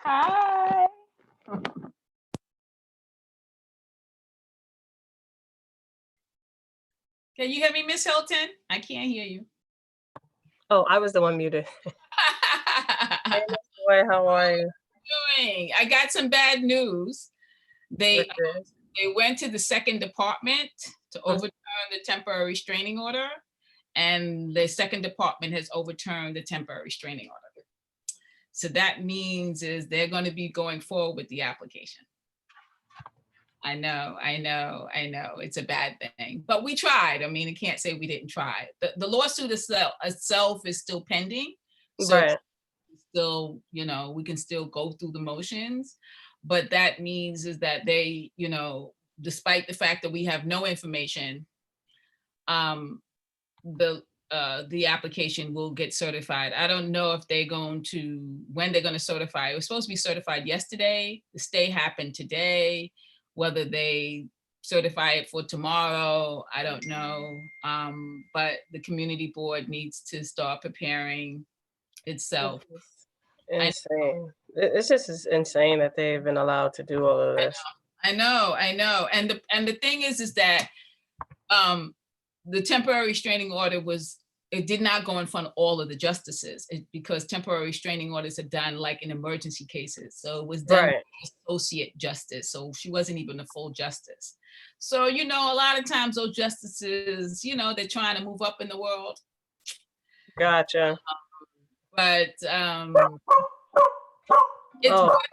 Hi. Can you hear me, Miss Hilton? I can't hear you. Oh, I was the one muted. Hey, Miss Joy, how are you? Doing? I got some bad news. They Which is? they went to the second department to overturn the temporary restraining order, and the second department has overturned the temporary restraining order. So that means is they're going to be going forward with the application. I know. It's a bad thing, but we tried. I mean, I can't say we didn't try. The lawsuit itself is still pending. So Right. still, we can still go through the motions, but that means is that they, despite the fact that we have no information, um, the application will get certified. I don't know if when they're going to certify. It was supposed to be certified yesterday. The stay happened today. Whether they certify it for tomorrow, I don't know. But the community board needs to start preparing itself. Insane. It's just insane that they've been allowed to do all of this. I know. And the thing is that the temporary restraining order it did not go in front of all of the justices because temporary restraining orders are done like in emergency cases. So it was done by associate justice. So she wasn't even a full justice. So, a lot of times those justices, they're trying to move up in the world. Gotcha. But it's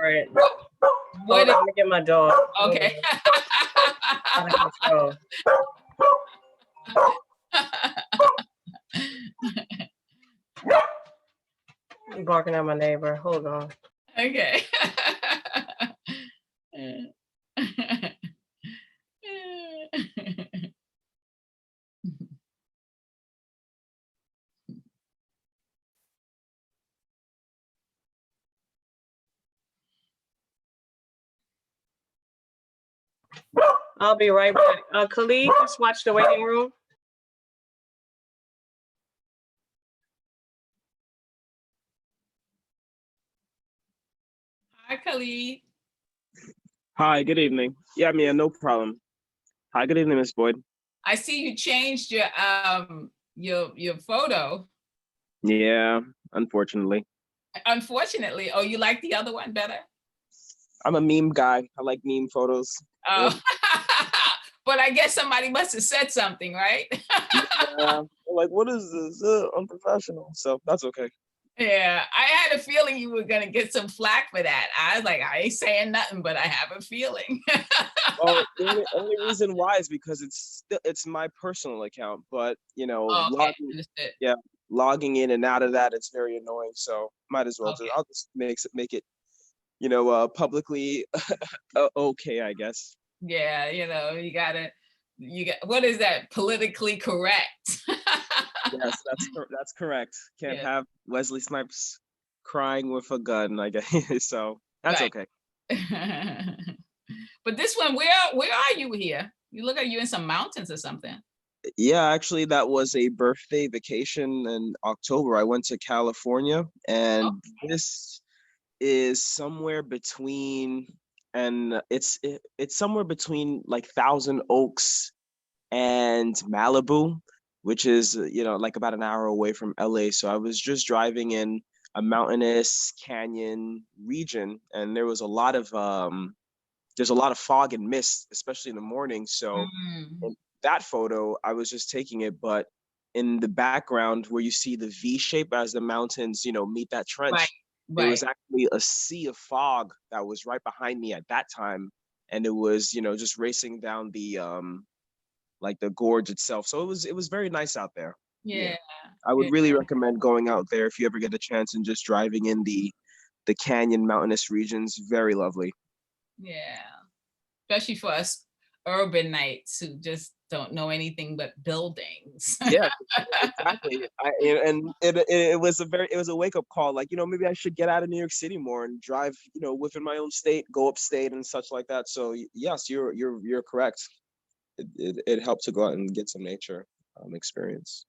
right. Hold on, let me get my dog. Okay. Out of control. I'm barking at my neighbor. Hold on. Okay. I'll be right back. Khalid, just watch the waiting room. Hi, Khalid. Hi, good evening. Yeah, Mia, no problem. Hi, good evening, Miss Boyd. I see you changed your photo. Yeah, unfortunately. Unfortunately. Oh, you like the other one better? I'm a meme guy. I like meme photos. Oh, but I guess somebody must have said something, right? Yeah, like, what is this? Unprofessional. So that's okay. Yeah, I had a feeling you were gonna get some flack for that. I was like, I ain't saying nothing, but I have a feeling. Well, the only reason why is because it's my personal account, but logging in and out of that, it's very annoying. So might as well I'll just make it, publicly okay, I guess. Yeah, you got what is that? Politically correct. Yes, that's correct. Can't have Wesley Snipes crying with a gun, I guess. So that's okay. But this one, where are you here? You look like you're in some mountains or something. Yeah, actually, that was a birthday vacation in October. I went to California, and this is somewhere between, and it's somewhere between like Thousand Oaks and Malibu, which is like about an hour away from LA. So I was just driving in a mountainous canyon region, and there was a lot of there's a lot of fog and mist, especially in the morning. So in that photo, I was just taking it, but in the background where you see the V shape as the mountains, meet that trench, there was actually a sea of fog that was right behind me at that time, and it was just racing down the like the gorge itself. So it was very nice out there. Yeah. I would really recommend going out there if you ever get a chance and just driving in the canyon mountainous regions. Very lovely. Yeah. Especially for us urbanites who just don't know anything but buildings. Yeah, exactly. And it was a wake up call. Like, maybe I should get out of New York City more and drive, within my own state, go upstate and such like that. So yes, you're correct. It helped to go out and get some nature experience.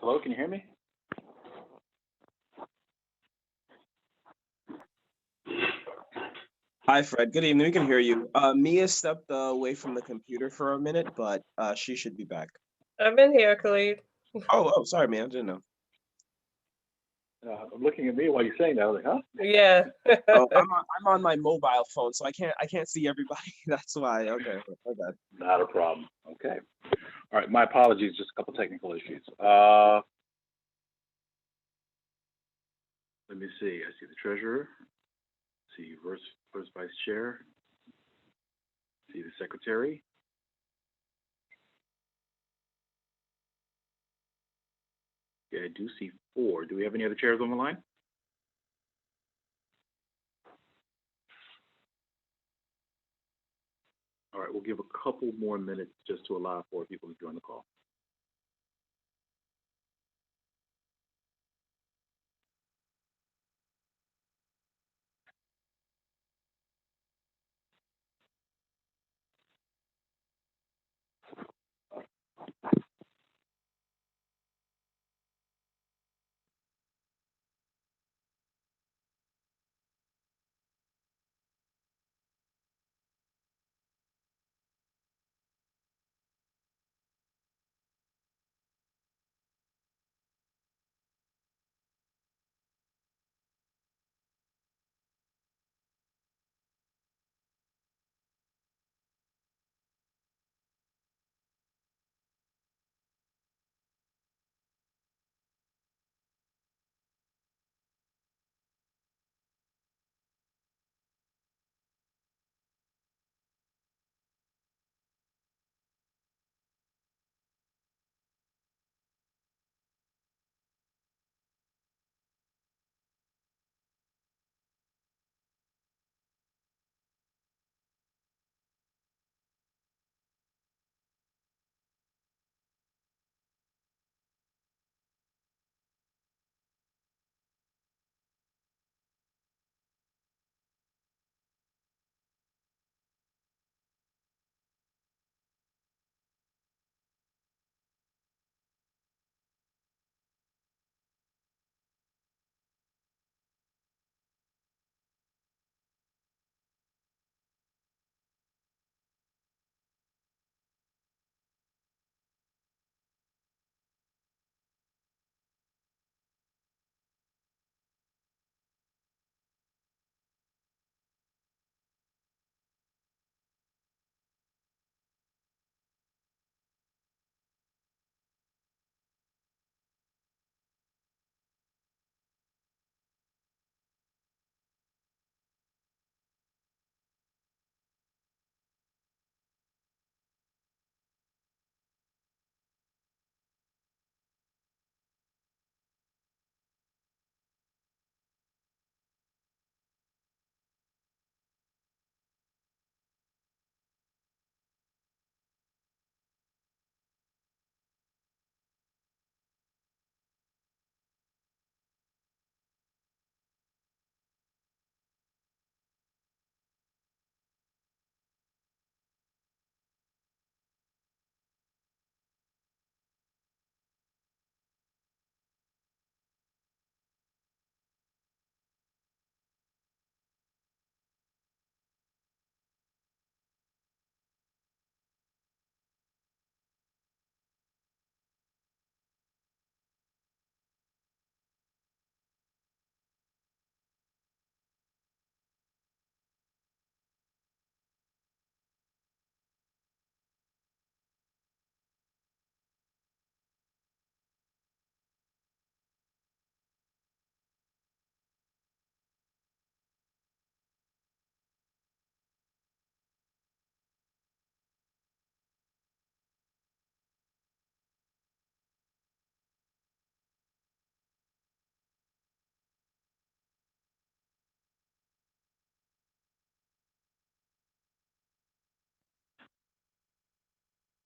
Hello, can you hear me? Hi, Fred. Good evening. We can hear you. Mia stepped away from the computer for a minute, but she should be back. I've been here, Khalid. Oh, sorry, Mia. I didn't know. I'm looking at me while you're saying that. I was like, huh? Yeah. Oh, I'm on my mobile phone, so I can't see everybody. That's why. Okay, my bad. Not a problem. Okay. All right. My apologies. Just a couple technical issues. Let me see. I see the treasurer. See first vice chair. See the secretary. Yeah, I do see 4. Do we have any other chairs on the line? All right, we'll give a couple more minutes just to allow for people to join the call.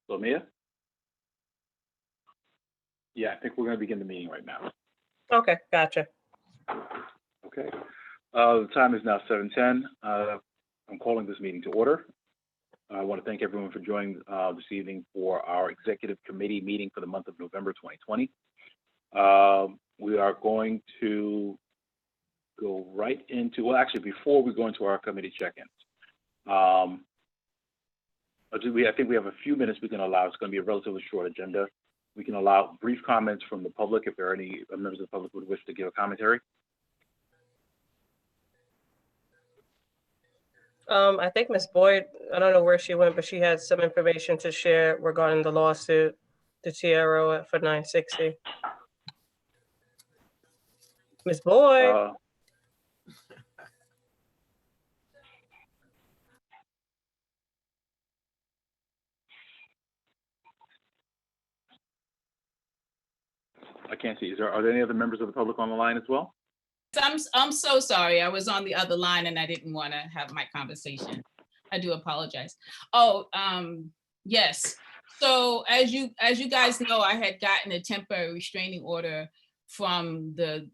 So, Mia? Yeah, I think we're going to begin the meeting right now. Okay, gotcha. Okay. The time is now 7:10. I'm calling this meeting to order. I want to thank everyone for joining this evening for our executive committee meeting for the month of November 2020. We are going to go right into, well, actually, before we go into our committee check-ins, I think we have a few minutes we can allow. It's going to be a relatively short agenda. We can allow brief comments from the public if there are any members of the public who would wish to give a commentary. I think Ms. Boyd, I don't know where she went, but she had some information to share regarding the lawsuit, the TRO for 960. Ms. Boyd, I can't see. Are there any other members of the public on the line as well? I'm so sorry. I was on the other line and I didn't want to have my conversation. I do apologize. Oh, yes. So as you guys know, I had gotten a temporary restraining order from the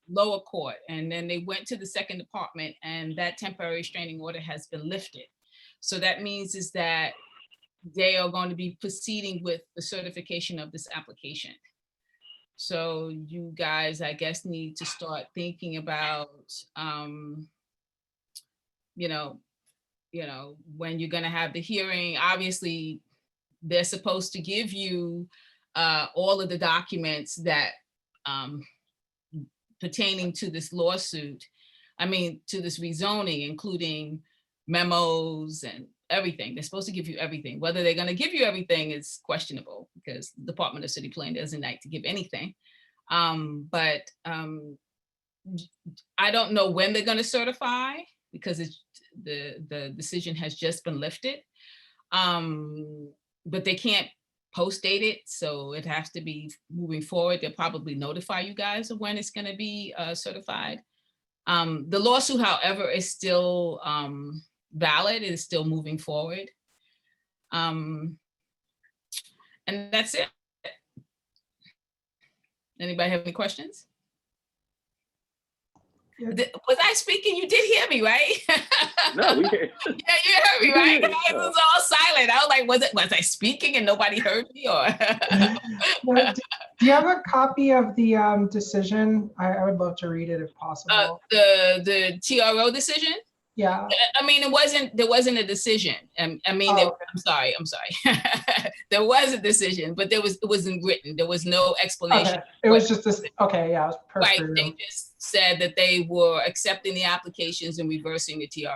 lower court, and then they went to the second department, and that temporary restraining order has been lifted. So that means is that they are going to be proceeding with the certification of this application. So you guys, I guess, need to start thinking about, when you're going to have the hearing. Obviously, they're supposed to give you all of the documents that pertaining to this lawsuit. To this rezoning, including memos and everything. They're supposed to give you everything. Whether they're going to give you everything is questionable, because the Department of City Planning doesn't like to give anything. But I don't know when they're going to certify, because the decision has just been lifted. But they can't post date it, so it has to be moving forward. They'll probably notify you guys of when it's going to be certified. The lawsuit, however, is still valid. It is still moving forward. And that's it. Anybody have any questions? Was I speaking? You did hear me, right? No, we yeah, you heard me, right? It was all silent. I was like, was I speaking and nobody heard me, or? Do you have a copy of the decision? I would love to read it if possible. The TRO decision? Yeah. There wasn't a decision. Okay. I'm sorry. There was a decision, but it wasn't written. There was no explanation. Okay. It was just this. Okay. Yeah. It was right. They just said that they were accepting the applications and reversing the TRO.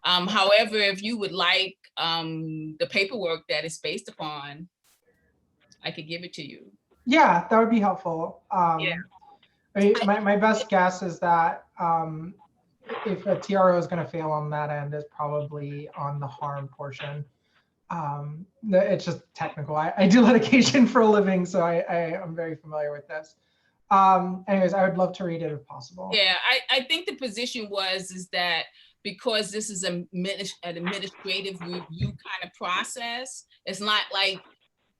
However, if you would like the paperwork that is based upon, I could give it to you. Yeah, that would be helpful. Yeah. My best guess is that if a TRO is going to fail on that end, is probably on the harm portion. It's just technical. I do litigation for a living, so I'm very familiar with this. Anyways, I would love to read it if possible. Yeah, I think the position is that because this is an administrative review kind of process, it's not like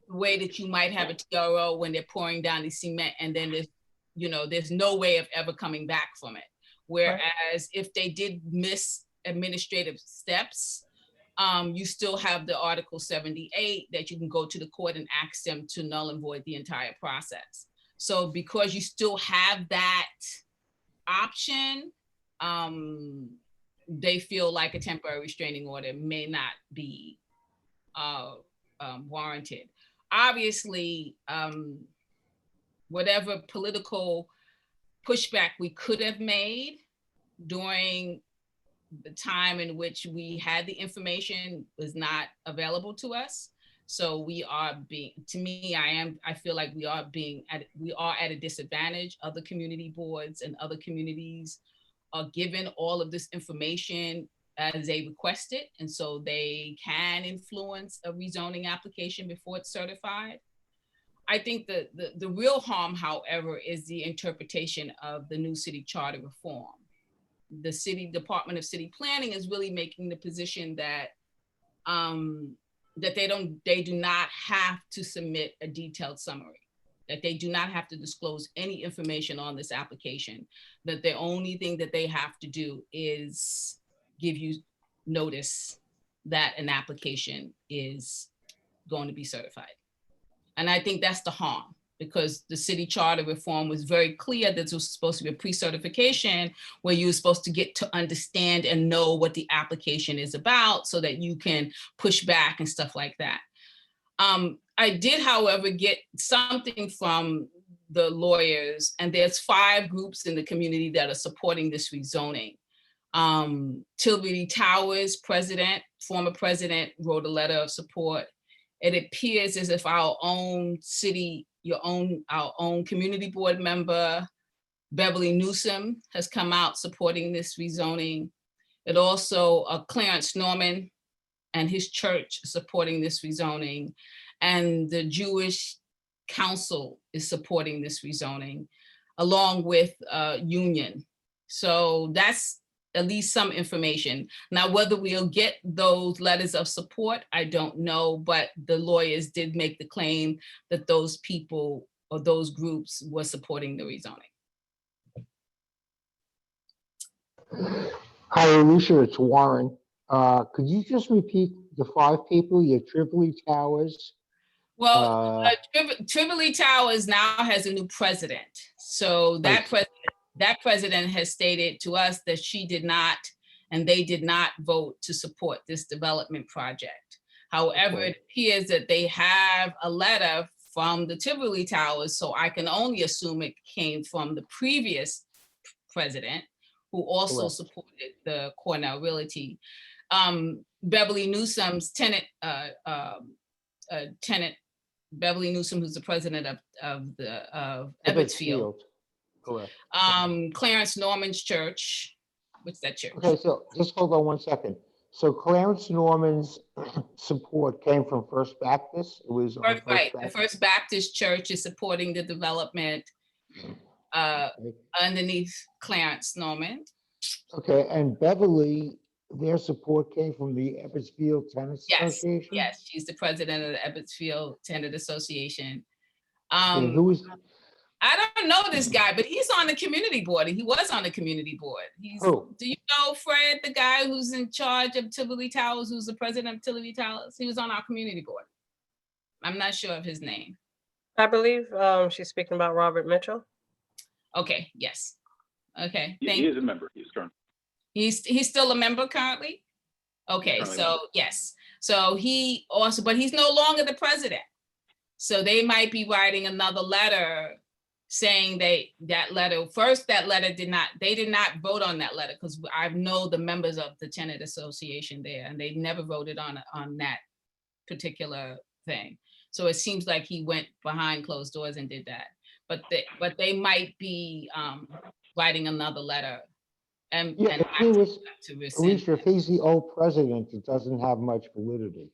the way that you might have a TRO when they're pouring down the cement and then there's no way of ever coming back from it. Whereas if they did miss administrative steps, you still have the Article 78 that you can go to the court and ask them to null and void the entire process. So because you still have that option, they feel like a temporary restraining order may not be warranted. Obviously, whatever political pushback we could have made during the time in which we had the information was not available to us. So I feel like we are at a disadvantage. Other community boards and other communities are given all of this information as they request it. And so they can influence a rezoning application before it's certified. I think the real harm, however, is the interpretation of the new city charter reform. The city Department of City Planning is really making the position that they do not have to submit a detailed summary, that they do not have to disclose any information on this application, that the only thing that they have to do is give you notice that an application is going to be certified. And I think that's the harm, because the city charter reform was very clear that this was supposed to be a pre-certification where you're supposed to get to understand and know what the application is about so that you can push back and stuff like that. I did, however, get something from the lawyers, and there's 5 groups in the community that are supporting this rezoning. Tilbury Towers former president, wrote a letter of support. It appears as if our own city, our own community board member, Beverly Newsom, has come out supporting this rezoning. It also, Clarence Norman and his church supporting this rezoning, and the Jewish Council is supporting this rezoning, along with Union. So that's at least some information. Now, whether we'll get those letters of support, I don't know, but the lawyers did make the claim that those people or those groups were supporting the rezoning. Hi, Alicia, it's Warren. Could you just repeat the 5 people, your Tripoli Towers? Well, Tripoli Towers now has a new president. So that president has stated to us that she did not, and they did not vote to support this development project. However, it appears that they have a letter from the Tivoli Towers, so I can only assume it came from the previous president, who also supported the Cornell Realty. Beverly Newsom's tenant, Beverly Newsom, who's the president of Ebbetsfield. Correct. Clarence Norman's church. What's that church? Okay, so just hold on one second. So Clarence Norman's support came from First Baptist? It was on Right. The First Baptist Church is supporting the development underneath Clarence Norman. Okay, and Beverly, their support came from the Ebbetsfield Tennis Association? Yes, she's the president of the Ebbetsfield Tenant Association. Okay, who is? I don't know this guy, but he's on the community board. He was on the community board. Who? Do you know Fred, the guy who's in charge of Tivoli Towers, who's the president of Tivoli Towers? He was on our community board. I'm not sure of his name. I believe she's speaking about Robert Mitchell. Okay, yes. Okay, He is a member. He's current. He's still a member currently? Okay, Currently so yes. So he also, but he's no longer the president. So they might be writing another letter saying they that letter they did not vote on that letter, because I know the members of the tenant association there, and they never voted on that particular thing. So it seems like he went behind closed doors and did that. But they might be writing another letter and If he was, to rescind. Alicia, if he's the old president, it doesn't have much validity.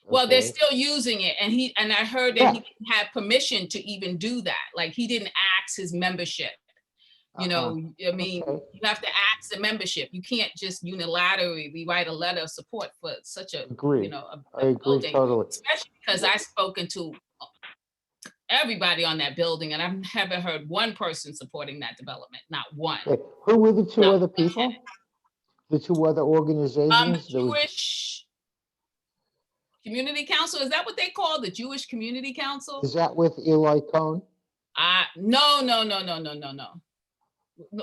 Well, they're Okay? still using it, and I heard that he didn't have permission to even do that. Like, he didn't ask his membership. You know, I mean, Okay. you have to ask the membership. You can't just unilaterally rewrite a letter of support for such a, Agree. you know, a I agree building. totally. Especially because I've spoken to everybody on that building, and I haven't heard one person supporting that development, not one. Okay, who were the 2 No, other people? The 2 other organizations? There was- Jewish Community Council, is that what they call the Jewish Community Council? Is that with Eli Cohn? No.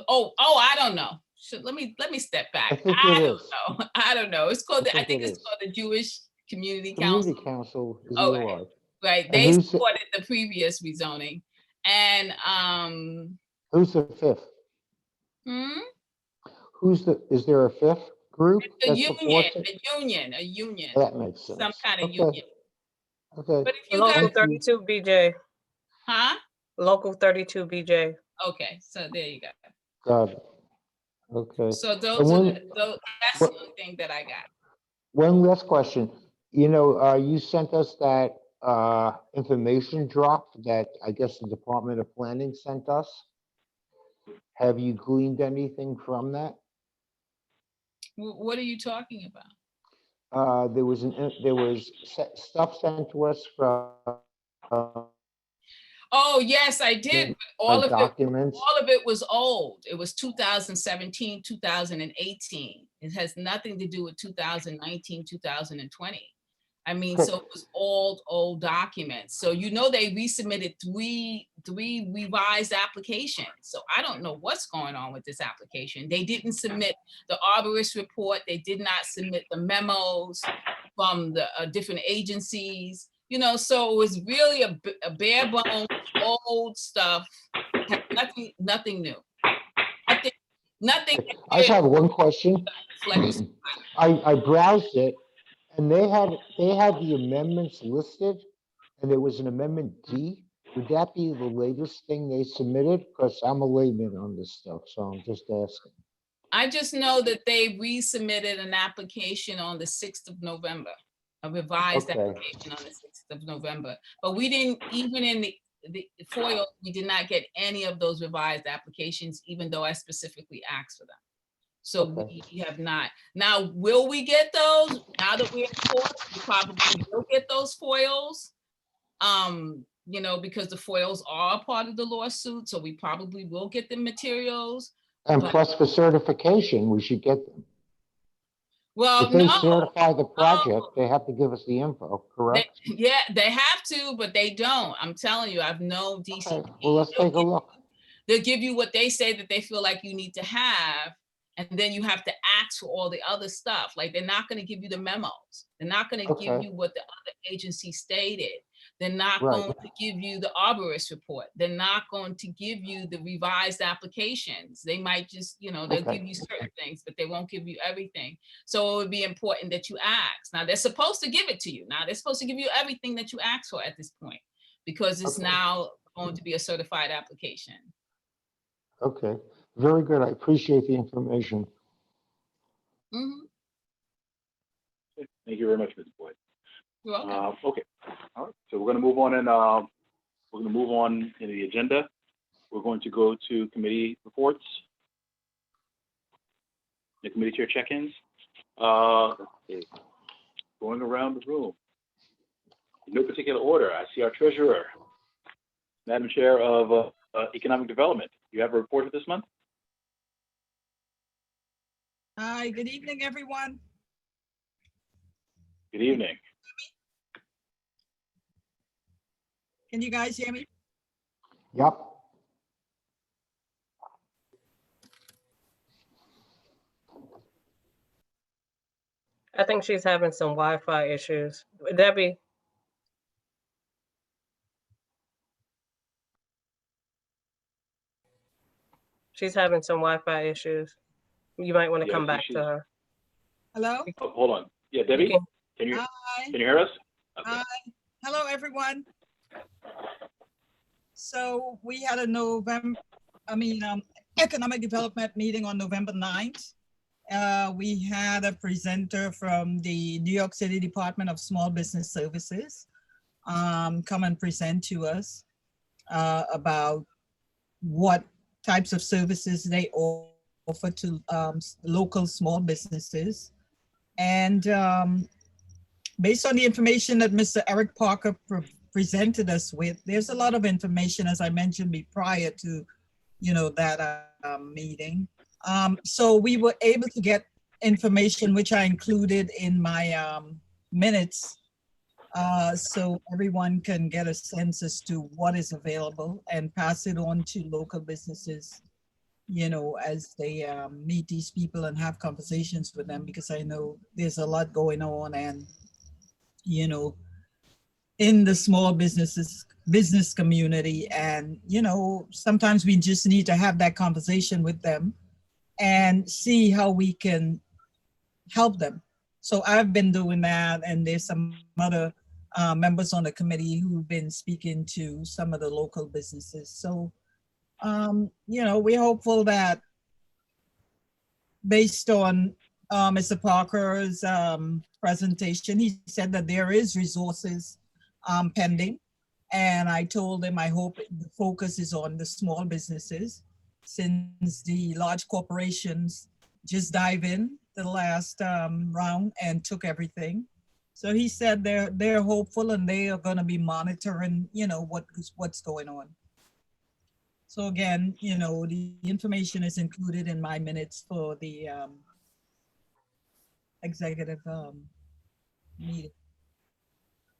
Oh, I don't know. Let me step back. I think I it don't is. know. I don't know. It's called, I I think think it it's is. called the Jewish Community Council. Community Council is Oh, Eli. Right, And they who's the- supported the previous rezoning. And, Who's the 5th? Is there a 5th group? the that union, supports it? a union, That makes sense. some kind of Okay, union. Okay, But if you Local guys, 32 BJ. huh? Local 32 BJ. Okay, so there you go. got it. Okay. So those And are when- that's the only thing that I got. One last question. You know, you sent us that information drop that I guess the Department of Planning sent us. Have you gleaned anything from that? What are you talking about? There was stuff sent to us from Oh, yes, I did. But all of documents. it was old. It was 2017, 2018. It has nothing to do with 2019, 2020. I mean, Sure. so it was old documents. So you know they resubmitted three revised applications. So I don't know what's going on with this application. They didn't submit the arborist report. They did not submit the memos from the different agencies. You know, so it was really a bare bones, old stuff. Had nothing new. Nothing. I just have one question. Flex. I browsed it and they had the amendments listed and there was an amendment D. Would that be the latest thing they submitted? Because I'm a layman on this stuff, so I'm just asking. I just know that they resubmitted an application on the 6th of November, a revised Okay. application on the 6th of November. But we didn't, even in the FOIL, we did not get any of those revised applications, even though I specifically asked for them. So Okay. we have not. Now, will we get those? Now that we're in court, we probably will get those FOILs. You know, because the FOILs are a part of the lawsuit, so we probably will get the materials. And But- plus for certification, we should get them. Well, If they no. certify the project, they have to give us the info, correct? Yeah, they have to, but they don't. I'm telling you, I've known Okay, DCP. well, let's take a look. They'll give you what they say that they feel like you need to have, and then you have to ask for all the other stuff. Like, they're not going to give you the memos. They're not going to give Okay. you what the other agency stated. They're not Right. going to give you the arborist report. They're not going to give you the revised applications. They might just, you know, they'll Okay. give you certain things, but they won't give you everything. So it would be important that you ask. Now, they're supposed to give it to you. Now, they're supposed to give you everything that you ask for at this point, because it's Okay. now going to be a certified application. Okay, very good. I appreciate the information. Mhm. Thank you very much, Ms. Boyd. You're welcome. Okay, all right, so we're gonna move on and, we're gonna move on in the agenda. We're going to go to committee reports. The committee chair check-ins. Let's see. Going around the room. In no particular order, I see our treasurer, Madam Chair of Economic Development. You have a report for this month? Hi, good evening, everyone. Good evening. Can you guys hear me? Yep. I think she's having some Wi-Fi issues. Debbie, she's having some Wi-Fi issues. You might want to Yeah, I come think back to she's- her. Hello? Oh, hold on. Yeah, You Debbie, can- can you Hi. hear us? Okay. Hi. Hello, everyone. So we had a economic development meeting on November 9th. We had a presenter from the New York City Department of Small Business Services come and present to us about what types of services they offer to local small businesses. And based on the information that Mr. Eric Parker presented us with, there's a lot of information, as I mentioned prior to, that meeting. So we were able to get information which I included in my minutes, so everyone can get a sense as to what is available and pass it on to local businesses, as they meet these people and have conversations with them, because I know there's a lot going on, and in the small business community, and sometimes we just need to have that conversation with them and see how we can help them. So I've been doing that, and there's some other members on the committee who've been speaking to some of the local businesses. So we're hopeful that based on Mr. Parker's presentation, he said that there is resources pending. And I told him I hope the focus is on the small businesses, since the large corporations just dive in the last round and took everything. So he said they're hopeful, and they are going to be monitoring, what's going on. So again, the information is included in my minutes for the executive meeting.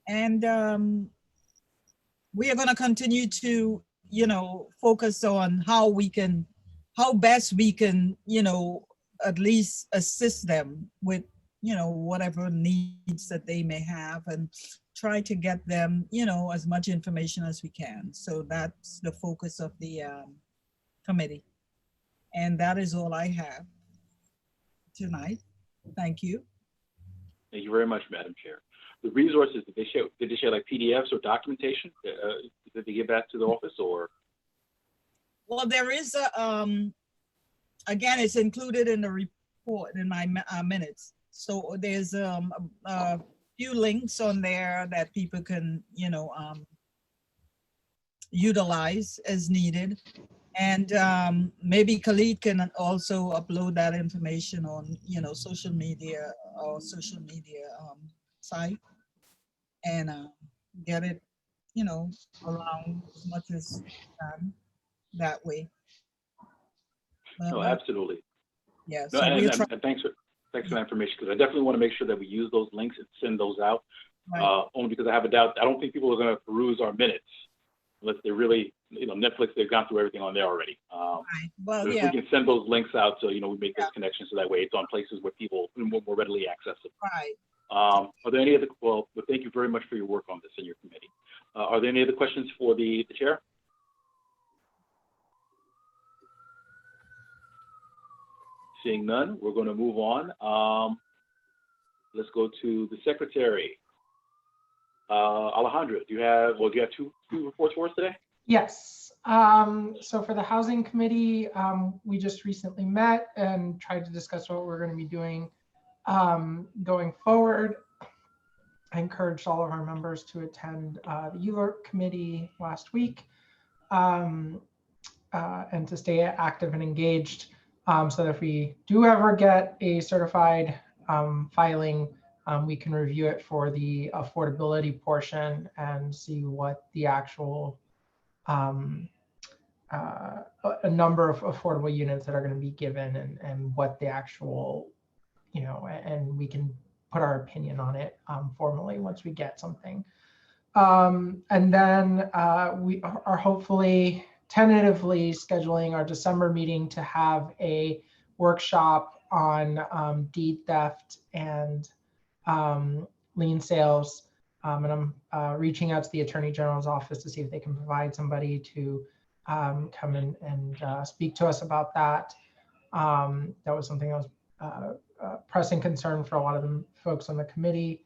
And we are going to continue to, focus on how best we can, at least assist them with, whatever needs that they may have, and try to get them, as much information as we can. So that's the focus of the committee. And that is all I have tonight. Thank you. Thank you very much, Madam Chair. The resources, did they share like PDFs or documentation? Did they give back to the office or? Well, there is again, it's included in the report in my minutes. So there's a few links on there that people can, utilize as needed. And maybe Khalid can also upload that information on, social media site, and get it, around as much as can that way. No, absolutely. Yeah. No, So and thanks for that information, because I definitely want to make sure that we use those links and send those out. right. Only because I have a doubt. I don't think people are going to peruse our minutes unless they're really, Netflix, they've gone through everything on there already. Right. Well, So if yeah, we can send those links out, so, we make those connections, so that way it's on places where people more readily access it. right. Are there any other, well, thank you very much for your work on this in your committee. Are there any other questions for the chair? Seeing none, we're going to move on. Let's go to the secretary. Alejandro, do you have two reports for us today? Yes. So for the housing committee, we just recently met and tried to discuss what we're going to be doing going forward. I encouraged all of our members to attend the ULURP committee last week and to stay active and engaged, so that if we do ever get a certified filing, we can review it for the affordability portion and see what the actual a number of affordable units that are going to be given, and what the actual, and we can put our opinion on it formally once we get something. And then we are hopefully tentatively scheduling our December meeting to have a workshop on deed theft and lien sales. And I'm reaching out to the Attorney General's office to see if they can provide somebody to come in and speak to us about that. That was something that was pressing concern for a lot of the folks on the committee.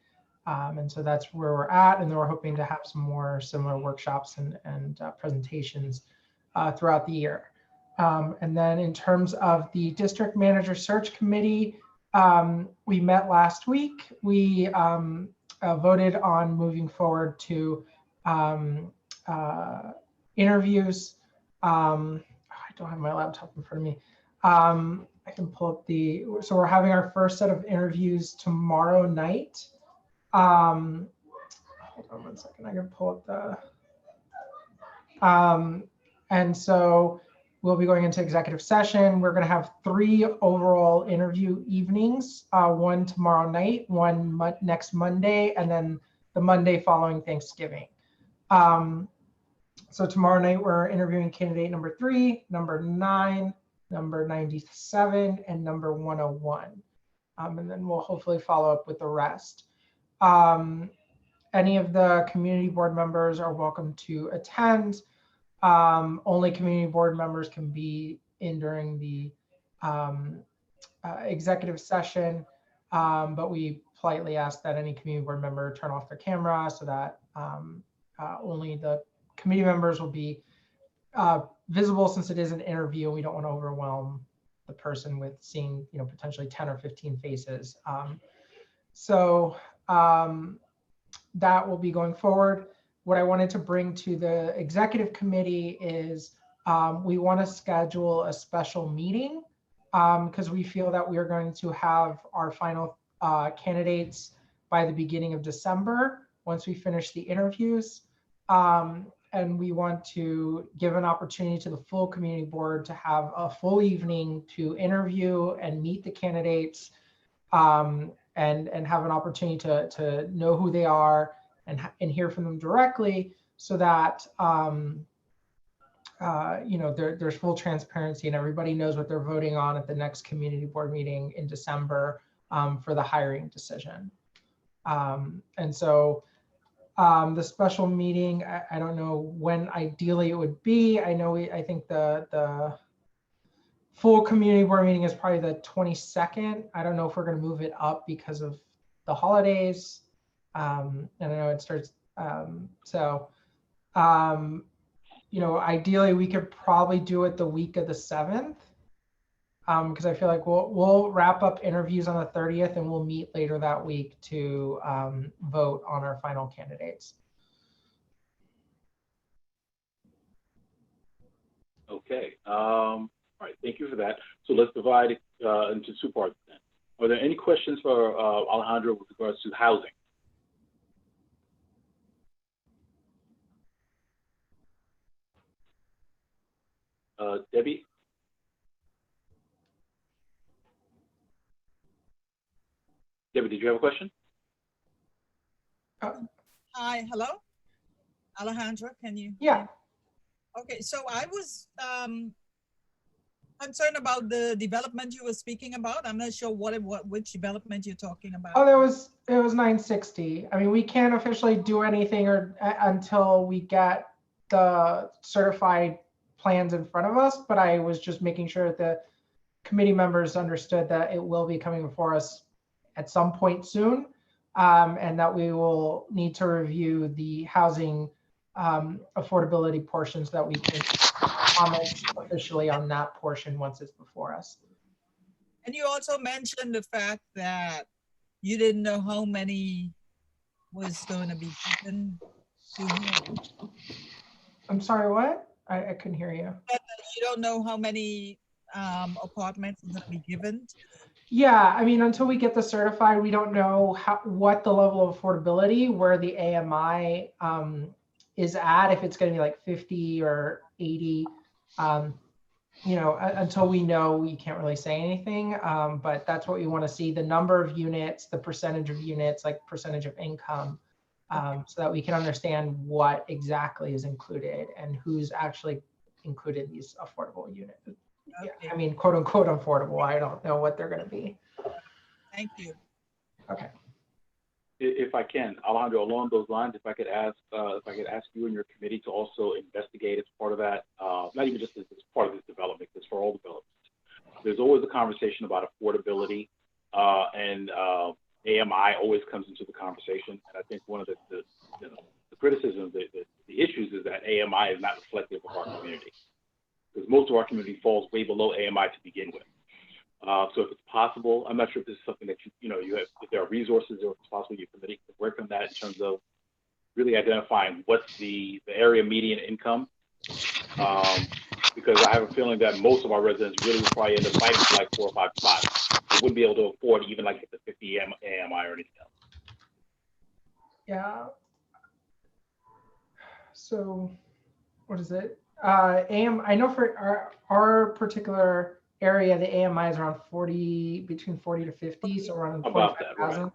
And so that's where we're at. And then we're hoping to have some more similar workshops and presentations throughout the year. And then in terms of the district manager search committee, we met last week. We voted on moving forward to interviews. I don't have my laptop in front of me. I can pull up so we're having our first set of interviews tomorrow night. Hold on one second, I can pull up and so we'll be going into executive session. We're going to have 3 overall interview evenings, one tomorrow night, one next Monday, and then the Monday following Thanksgiving. So tomorrow night, we're interviewing candidate number 3, number 9, number 97, and number 101. And then we'll hopefully follow up with the rest. Any of the community board members are welcome to attend. Only community board members can be in during the executive session, but we politely ask that any community board member turn off their camera so that only the committee members will be visible, since it is an interview and we don't want to overwhelm the person with seeing, potentially 10 or 15 faces. That will be going forward. What I wanted to bring to the executive committee is we want to schedule a special meeting because we feel that we are going to have our final candidates by the beginning of December once we finish the interviews. And we want to give an opportunity to the full community board to have a full evening to interview and meet the candidates and have an opportunity to know who they are and hear from them directly, so that there's full transparency and everybody knows what they're voting on at the next community board meeting in December for the hiring decision. And so the special meeting, I don't know when ideally it would be. I think the full community board meeting is probably the 22nd. I don't know if we're going to move it up because of the holidays. And I know it starts. Ideally we could probably do it the week of the 7th. Because I feel like we'll wrap up interviews on the 30th and we'll meet later that week to vote on our final candidates. Okay. All right. Thank you for that. So let's divide it into two parts then. Are there any questions for Alejandro with regards to housing? Debbie? Debbie, did you have a question? Hi, hello? Alejandra, can you? Yeah. Okay, so I was concerned about the development you were speaking about. I'm not sure which development you're talking about. Oh, it was 960. I mean, we can't officially do anything until we get the certified plans in front of us, but I was just making sure that the committee members understood that it will be coming before us at some point soon, and that we will need to review the housing affordability portions, that we can comment officially on that portion once it's before us. And you also mentioned the fact that you didn't know how many was going to be given to whom. I'm sorry, what? I couldn't hear you. You don't know how many apartments are going to be given. Yeah, I mean, until we get the certified, we don't know what the level of affordability, where the AMI is at, if it's going to be like 50 or 80. Until we know, we can't really say anything. But that's what we want to see: the number of units, the percentage of units, like percentage of income, so that we can understand what exactly is included and who's actually included in these affordable units. Okay. Yeah, I mean, quote unquote affordable. I don't know what they're going to be. Thank you. Okay. If I can, Alejandro, along those lines, if I could ask you and your committee to also investigate as part of that, not even just as part of this development, because for all developments, there's always a conversation about affordability, and AMI always comes into the conversation. And I think one of the criticism, the issues is that AMI is not reflective of our community, because most of our community falls way below AMI to begin with. So if it's possible, I'm not sure if this is something that you have, if there are resources, or if it's possible your committee can work on that in terms of really identifying what's the area median income. Because I have a feeling that most of our residents really would probably end up fighting for like 4 or 5 spots. They wouldn't be able to afford even like the 50 AMI or anything else. Yeah. So what is it? I know for our particular area, the AMI is around between 40 to 50, so around 45,000.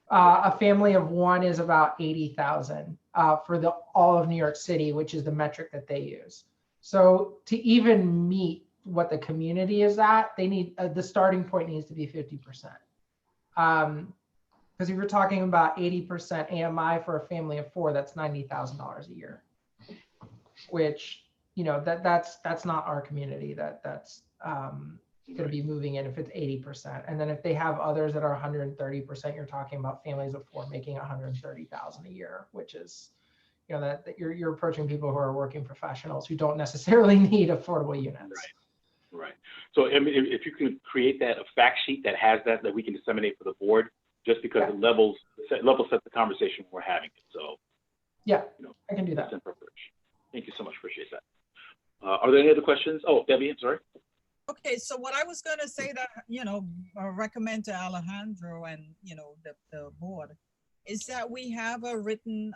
A family of one is about 80,000 for all of New York City, which is the metric that they use. So to even meet what the community is at, they need the starting point needs to be 50%. Because if you're talking about 80% AMI for a family of 4, that's $90,000 a year, which that's not our community. That's going to be moving in if it's 80%. And then if they have others that are 130%, you're talking about families of 4 making 130,000 a year, which is, that you're approaching people who are working professionals who don't necessarily need affordable units. Right. So I mean, if you can create a fact sheet that has that we can disseminate for the board, just because it level set the conversation we're having. So yeah, I can do that. Thank you so much. Appreciate that. Are there any other questions? Oh, Debbie, I'm sorry. Okay, so what I was going to say that, recommend to Alejandro and, the board is that we have a written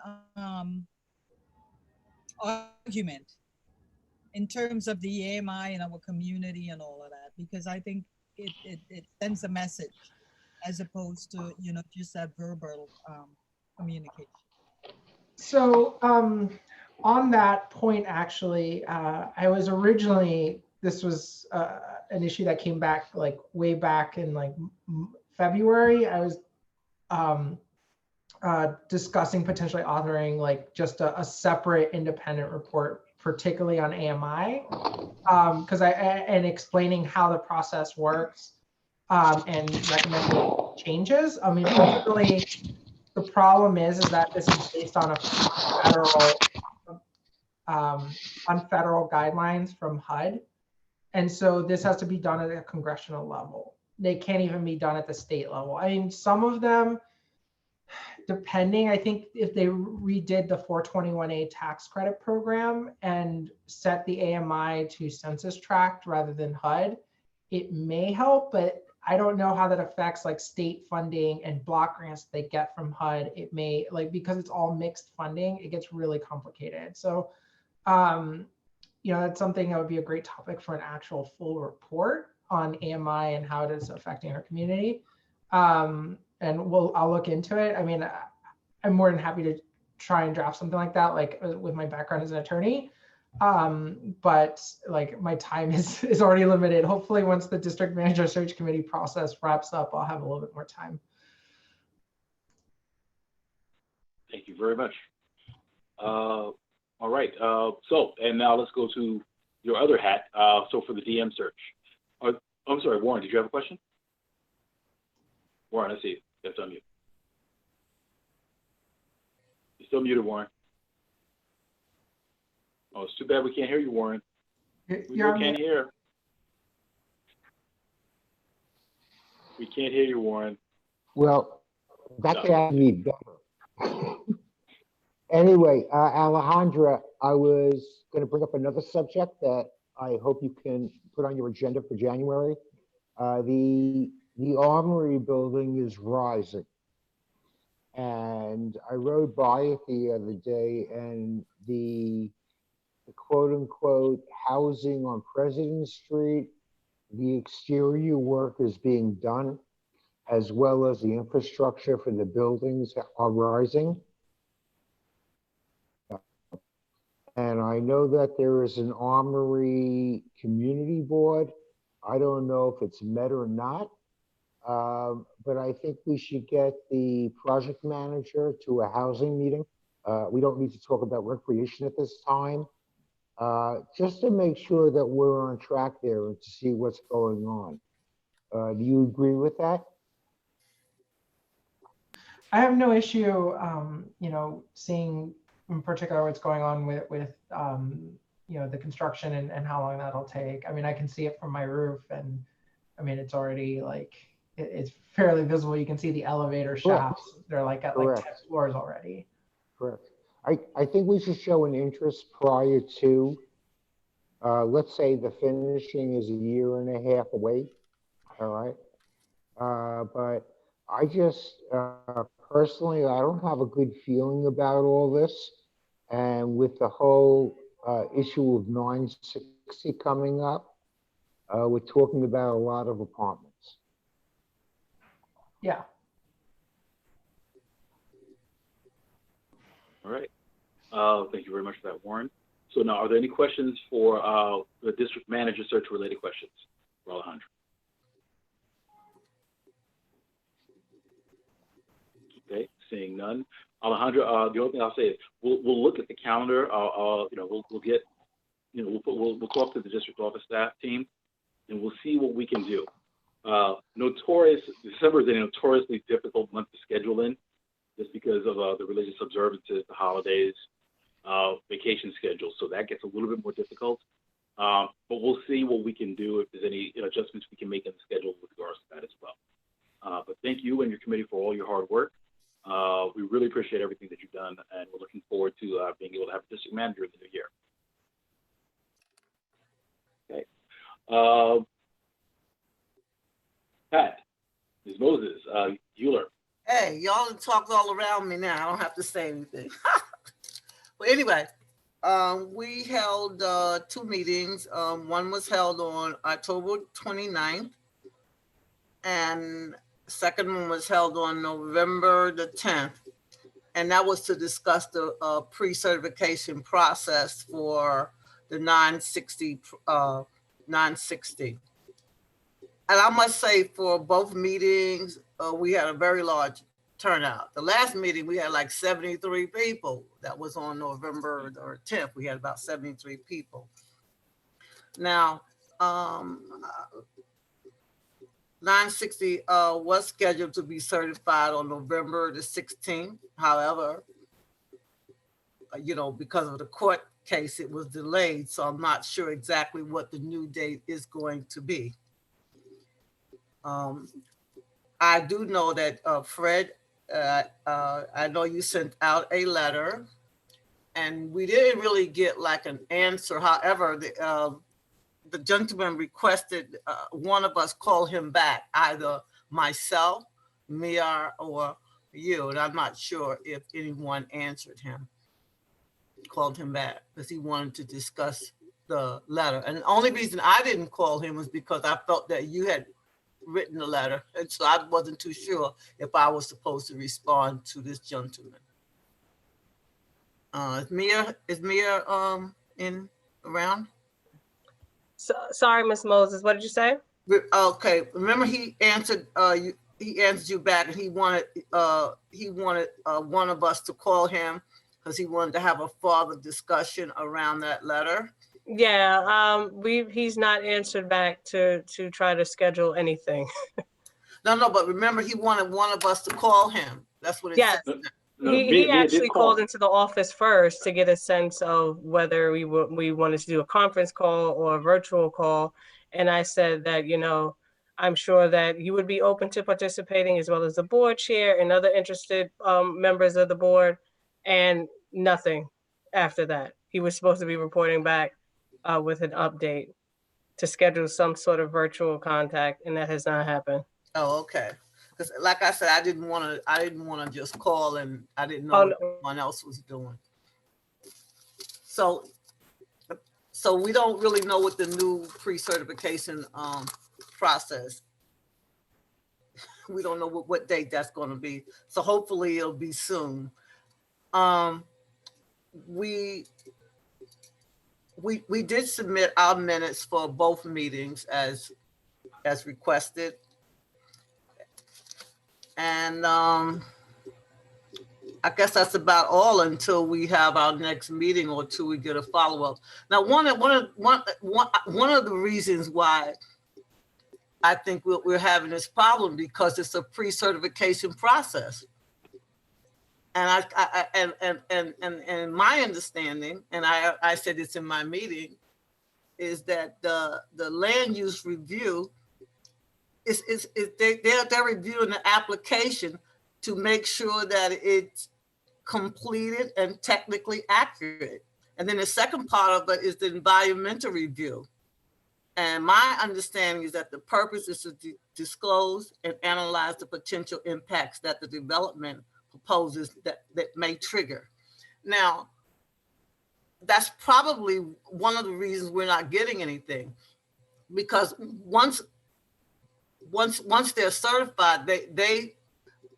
argument in terms of the AMI in our community and all of that, because I think it sends a message as opposed to, just that verbal communication. So on that point, actually, I was originally, this was an issue that came back like way back in like February. I was discussing potentially authoring like just a separate independent report, particularly on AMI, because and explaining how the process works and recommending changes. I mean, particularly the problem is that this is based on a federal on federal guidelines from HUD. And so this has to be done at a congressional level. They can't even be done at the state level. I mean, some of them, depending, I think if they redid the 421A tax credit program and set the AMI to census tract rather than HUD, it may help, but I don't know how that affects like state funding and block grants they get from HUD. It may, like, because it's all mixed funding, it gets really complicated. So, you know, that's something that would be a great topic for an actual full report on AMI and how it is affecting our community. And I'll look into it. I mean, I'm more than happy to try and draft something like that, like with my background as an attorney. But like my time is already limited. Hopefully once the district manager search committee process wraps up, I'll have a little bit more time. Thank you very much. All right. So, and now let's go to your other hat. So for the DM search. I'm sorry, Warren, did you have a question? Warren, I see you. That's on mute. You're still muted, Warren. Oh, it's too bad we can't hear you, Warren. We can't hear. We can't hear you, Warren. Well, that got me better. Anyway, Alejandra, I was going to bring up another subject that I hope you can put on your agenda for January. The Armory building is rising. And I rode by it the other day, and the quote unquote housing on President Street, the exterior work is being done, as well as the infrastructure for the buildings are rising. And I know that there is an Armory community board. I don't know if it's met or not, but I think we should get the project manager to a housing meeting. We don't need to talk about recreation at this time, just to make sure that we're on track there and to see what's going on. Do you agree with that? I have no issue, you know, seeing in particular what's going on with you know, the construction and how long that'll take. I mean, I can see it from my roof, and I mean, it's already like, it's fairly visible. You can see the elevator shafts. Correct. They're like at Correct. like 10 floors already. Correct. I think we should show an interest prior to, let's say the finishing is a year and a half away, all right? But I just, personally, I don't have a good feeling about all this. And with the whole issue of 960 coming up, we're talking about a lot of apartments. Yeah. All right. Thank you very much for that, Warren. So now, are there any questions for the district manager search related questions for Alejandra? Okay, seeing none. Alejandra, the only thing I'll say is we'll look at the calendar. You know, we'll get, you know, we'll talk to the district office staff team, and we'll see what we can do. December is a notoriously difficult month to schedule in, just because of the religious observances, the holidays, vacation schedules. So that gets a little bit more difficult. But we'll see what we can do, if there's any adjustments we can make in the schedule with regards to that as well. But thank you and your committee for all your hard work. We really appreciate everything that you've done, and we're looking forward to being able to have a district manager in the new year. Okay. Pat, Ms. Moses, Euler. Hey, y'all talked all around me now. I don't have to say anything. But anyway, we held 2 meetings. One was held on October 29th, and the second one was held on November the 10th. And that was to discuss the pre-certification process for the 960. And I must say, for both meetings, we had a very large turnout. The last meeting, we had like 73 people. That was on November 10th. We had about 73 people. Now, 960 was scheduled to be certified on November the 16th. However, because of the court case, it was delayed. So I'm not sure exactly what the new date is going to be. I do know that Fred, I know you sent out a letter and we didn't really get like an answer. However, the gentleman requested one of us call him back, either myself, Mia, or you. And I'm not sure if anyone answered him, called him back, because he wanted to discuss the letter. And the only reason I didn't call him was because I felt that you had written the letter. And so I wasn't too sure if I was supposed to respond to this gentleman. Is Mia in around? So, sorry, Miss Moses, what did you say? Okay, remember he answered he answered you back, and he wanted one of us to call him because he wanted to have a further discussion around that letter. Yeah, he's not answered back to try to schedule anything. No, but remember he wanted one of us to call him. That's what it Yes. said. No, He Mia actually did call. called into the office first to get a sense of whether we wanted to do a conference call or a virtual call. And I said that, I'm sure that you would be open to participating, as well as the board chair and other interested members of the board. And nothing after that. He was supposed to be reporting back with an update to schedule some sort of virtual contact, and that has not happened. Oh, okay. Because like I said, I didn't want to just call, and I didn't know what anyone else was doing. So we don't really know what the new pre-certification process. We don't know what date that's going to be. So hopefully it'll be soon. We did submit our minutes for both meetings as requested. And I guess that's about all until we have our next meeting or till we get a follow-up. Now, one of the reasons why I think we're having this problem, because it's a pre-certification process. And and my understanding, and I said this in my meeting, is that the land use review they're reviewing the application to make sure that it's completed and technically accurate. And then the second part of it is the environmental review. And my understanding is that the purpose is to disclose and analyze the potential impacts that the development proposes that may trigger. Now, that's probably one of the reasons we're not getting anything, because once they're certified, they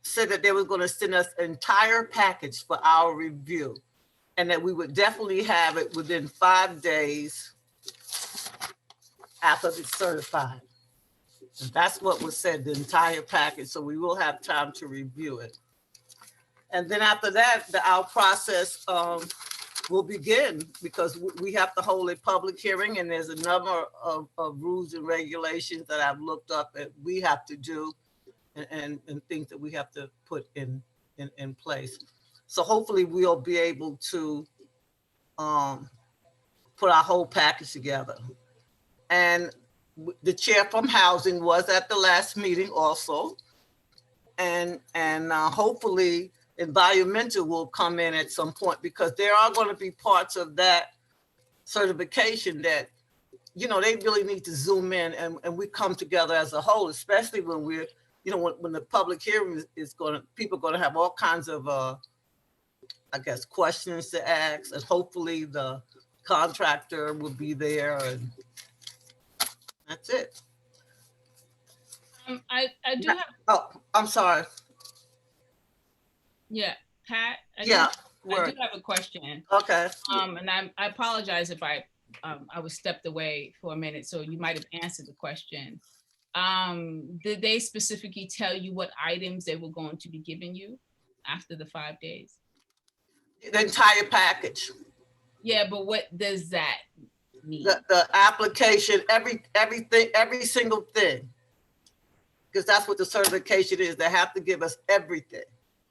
said that they were going to send us an entire package for our review, and that we would definitely have it within 5 days after it's certified. And that's what was said, the entire package. So we will have time to review it. And then after that, our process will begin, because we have to hold a public hearing, and there's a number of rules and regulations that I've looked up that we have to do, and things that we have to put in place. So hopefully we'll be able to put our whole package together. And the chair from housing was at the last meeting also, and hopefully environmental will come in at some point, because there are going to be parts of that certification that, they really need to zoom in and we come together as a whole, especially when we're, when the public hearing is people are going to have all kinds of, I guess, questions to ask, and hopefully the contractor will be there, and that's it. I do have. Oh, I'm sorry. Yeah, Pat? Yeah, I word. do have a question. Okay. And I apologize if I was stepped away for a minute, so you might have answered the question. Did they specifically tell you what items they were going to be giving you after the 5 days? The entire package, Yeah, but what does that mean? the application, everything, every single thing. Because that's what the certification is. They have to give us everything.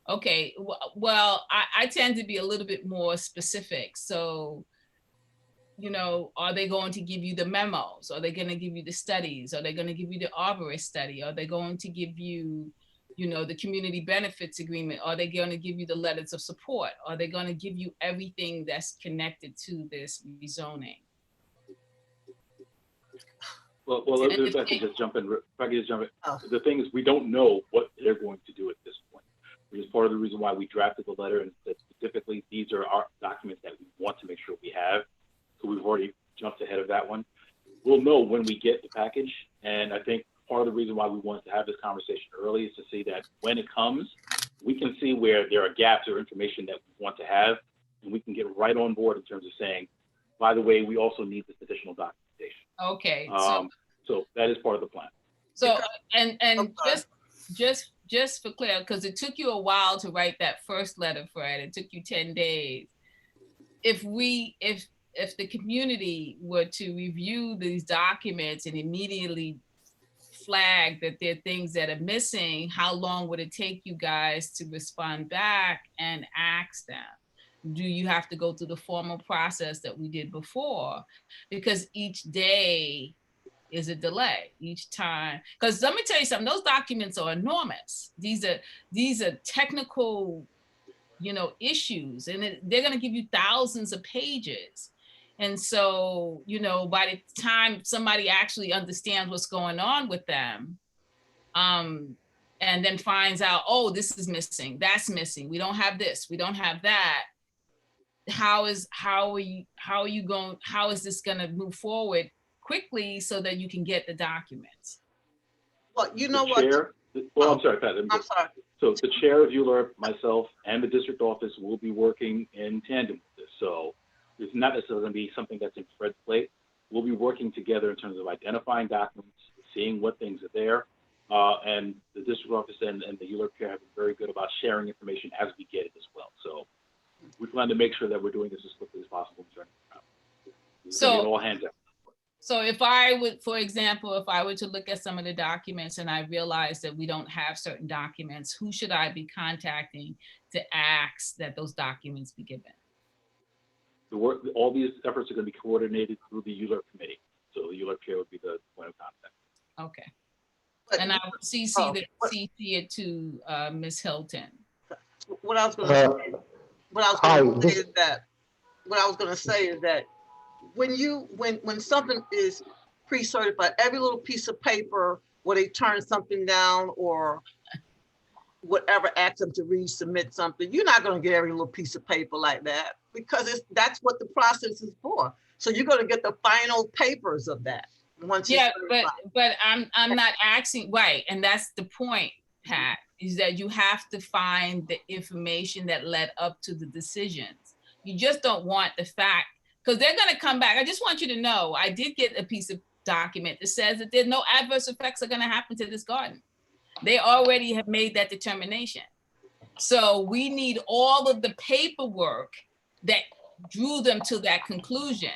Okay, well, I tend to be a little bit more specific. So, you know, are they going to give you the memos? Are they going to give you the studies? Are they going to give you the arborist study? Are they going to give you, you know, the community benefits agreement? Are they going to give you the letters of support? Are they going to give you everything that's connected to this rezoning? Well, if I could just jump in, Oh. the thing is, we don't know what they're going to do at this point. Which is part of the reason why we drafted the letter and said specifically, these are our documents that we want to make sure we have. So we've already jumped ahead of that one. We'll know when we get the package. And I think part of the reason why we wanted to have this conversation early is to see that when it comes, we can see where there are gaps or information that we want to have, and we can get right on board in terms of saying, by the way, we also need this additional documentation. Okay, So that is part of the plan. so and Okay. just for clear, because it took you a while to write that first letter, Fred. It took you 10 days. If the community were to review these documents and immediately flag that there are things that are missing, how long would it take you guys to respond back and ask them? Do you have to go through the formal process that we did before? Because each day is a delay each time. Because let me tell you something, those documents are enormous. These are technical, you know, issues, and they're going to give you thousands of pages. And so, you know, by the time somebody actually understands what's going on with them, and then finds out, oh, this is missing, that's missing, we don't have this, we don't have that. How is this going to move forward quickly so that you can get the documents? Well, you know The what? chair, well, I'm sorry, Pat. I'm sorry. So the chair of ULURP, myself, and the district office will be working in tandem with this. So it's not necessarily going to be something that's in Fred's plate. We'll be working together in terms of identifying documents, seeing what things are there. And the district office and the ULURP chair have been very good about sharing information as we get it as well. So we plan to make sure that we're doing this as quickly as possible. So all hands up. So if I would, for example, if I were to look at some of the documents and I realize that we don't have certain documents, who should I be contacting to ask that those documents be given? The work, all these efforts are going to be coordinated through the ULURP committee. So the ULURP chair would be the point of contact. Okay. But And I would CC it to Ms. Hilton. what I was going to Hi, say is that when something is pre-certified, every little piece of paper where they turn something down or whatever, ask them to resubmit something, you're not going to get every little piece of paper like that, because that's what the process is for. So you're going to get the final papers of that once. Yeah, but I'm not asking, right, and that's the point, Pat, is that you have to find the information that led up to the decisions. You just don't want the fact, because they're going to come back. I just want you to know, I did get a piece of document that says that there's no adverse effects are going to happen to this garden. They already have made that determination. So we need all of the paperwork that drew them to that conclusion.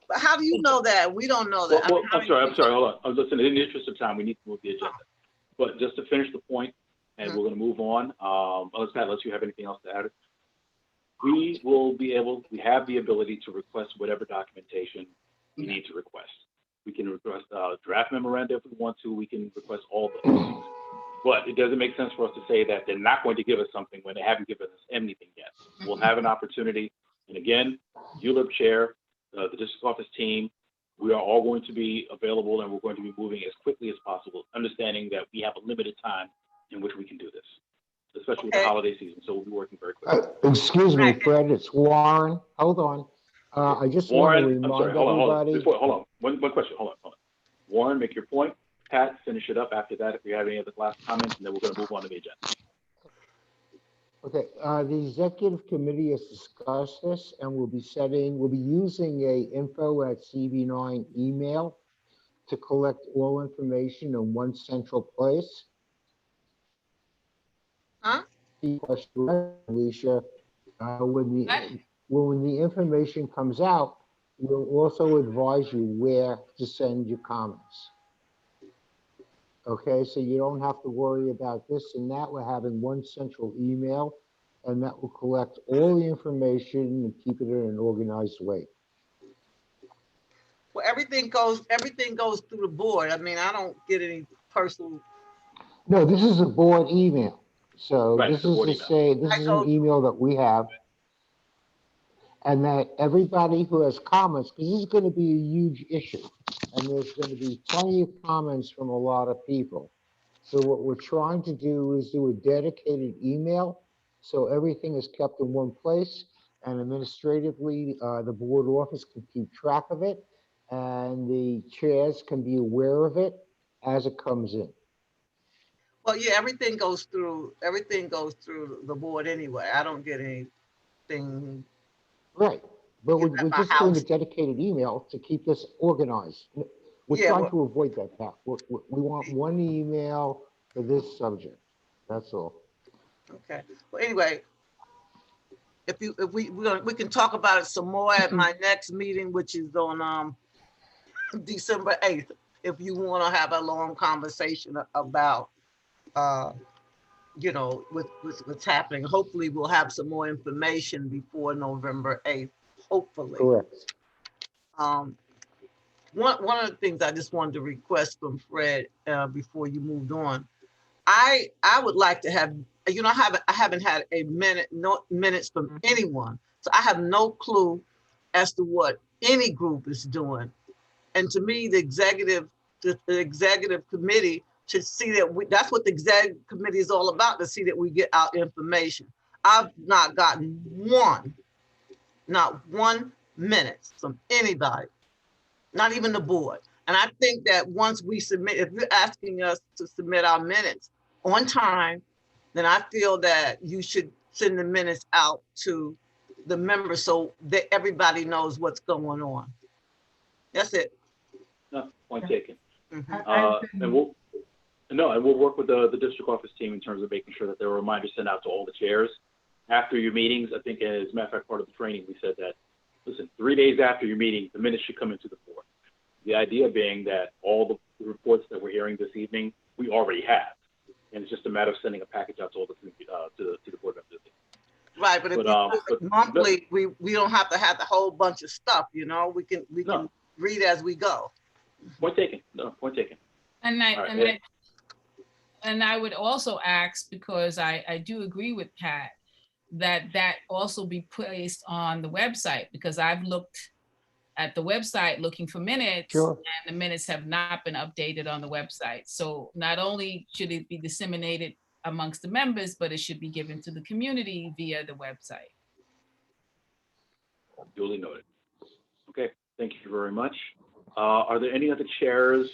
But how do you know that? We don't know that. Well, I'm sorry, hold on. Listen, in the interest of time, we need to move the agenda. But just to finish the point, and we're going to move on, unless you have anything else to add. We have the ability to request whatever documentation we need to request. We can request a draft memoranda if we want to. We can request all those things. But it doesn't make sense for us to say that they're not going to give us something when they haven't given us anything yet. We'll have an opportunity. And again, ULURP chair, the district office team, we are all going to be available, and we're going to be moving as quickly as possible, understanding that we have a limited time in which we can do this, especially with the holiday season. So we'll be working very quickly. Excuse me, Fred, it's Warren. Hold on. I just want to Warren, I'm sorry, remind everybody. hold on. One question, hold on. Warren, make your point. Pat, finish it up after that if you have any other last comments, and then we're going to move on to the agenda. Okay, the executive committee has discussed this and we'll be using a info@cv9 email to collect all information in one central place. Huh? The question, Alicia, when What? the information comes out, we'll also advise you where to send your comments. Okay, so you don't have to worry about this and that. We're having one central email, and that will collect all the information and keep it in an organized way. Well, everything goes through the board. I mean, I don't get any personal. No, this is a board email. So Right, this it's a is board to email. say, this is an email that we have. And that everybody who has comments, because this is going to be a huge issue, and there's going to be plenty of comments from a lot of people. So what we're trying to do is do a dedicated email, so everything is kept in one place, and administratively, the board office can keep track of it, and the chairs can be aware of it as it comes in. Well, yeah, everything goes through the board anyway. I don't get anything. Right, but Is we're at my just doing a house. dedicated email to keep this organized. We're Yeah, trying well, to avoid that, Pat. We want one email for this subject, that's all. okay. Well, anyway, if we can talk about it some more at my next meeting, which is on December 8th. If you want to have a long conversation about with what's happening. Hopefully, we'll have some more information before November 8th. Hopefully. Correct. One of the things I just wanted to request from Fred before you moved on, I would like to have, I haven't had minutes from anyone, so I have no clue as to what any group is doing. And to me, the executive committee should see that that's what the executive committee is all about, to see that we get out information. I've not gotten not one minute from anybody, not even the board. And I think that once we submit, if you're asking us to submit our minutes on time, then I feel that you should send the minutes out to the members so that everybody knows what's going on. That's it. No, point taken. Mhm. And we'll work with the district office team in terms of making sure that there are reminders sent out to all the chairs after your meetings. I think, as a matter of fact, part of the training, we said that, listen, 3 days after your meeting, the minutes should come into the board. The idea being that all the reports that we're hearing this evening, we already have. And it's just a matter of sending a package out to all the board members. Right, but if we do it monthly, we don't have to have the whole bunch of stuff, we can read as we go. Point taken. No, point taken. And Right, I would also ask, because I do agree with Pat, that also be placed on the website, because I've looked at the website looking for minutes, Sure. and the minutes have not been updated on the website. So not only should it be disseminated amongst the members, but it should be given to the community via the website. Duly noted. Okay, thank you very much. Are there any other chairs?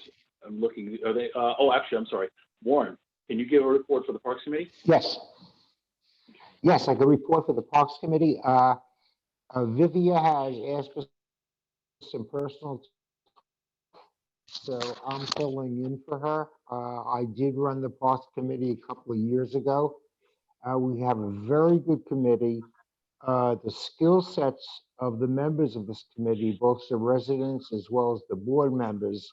I'm looking, are they, actually, I'm sorry. Warren, can you give a report for the Parks Committee? Yes. Yes, I can report for the Parks Committee. Vivia has asked for some personal, so I'm filling in for her. I did run the Parks Committee a couple of years ago. We have a very good committee. The skill sets of the members of this committee, both the residents as well as the board members,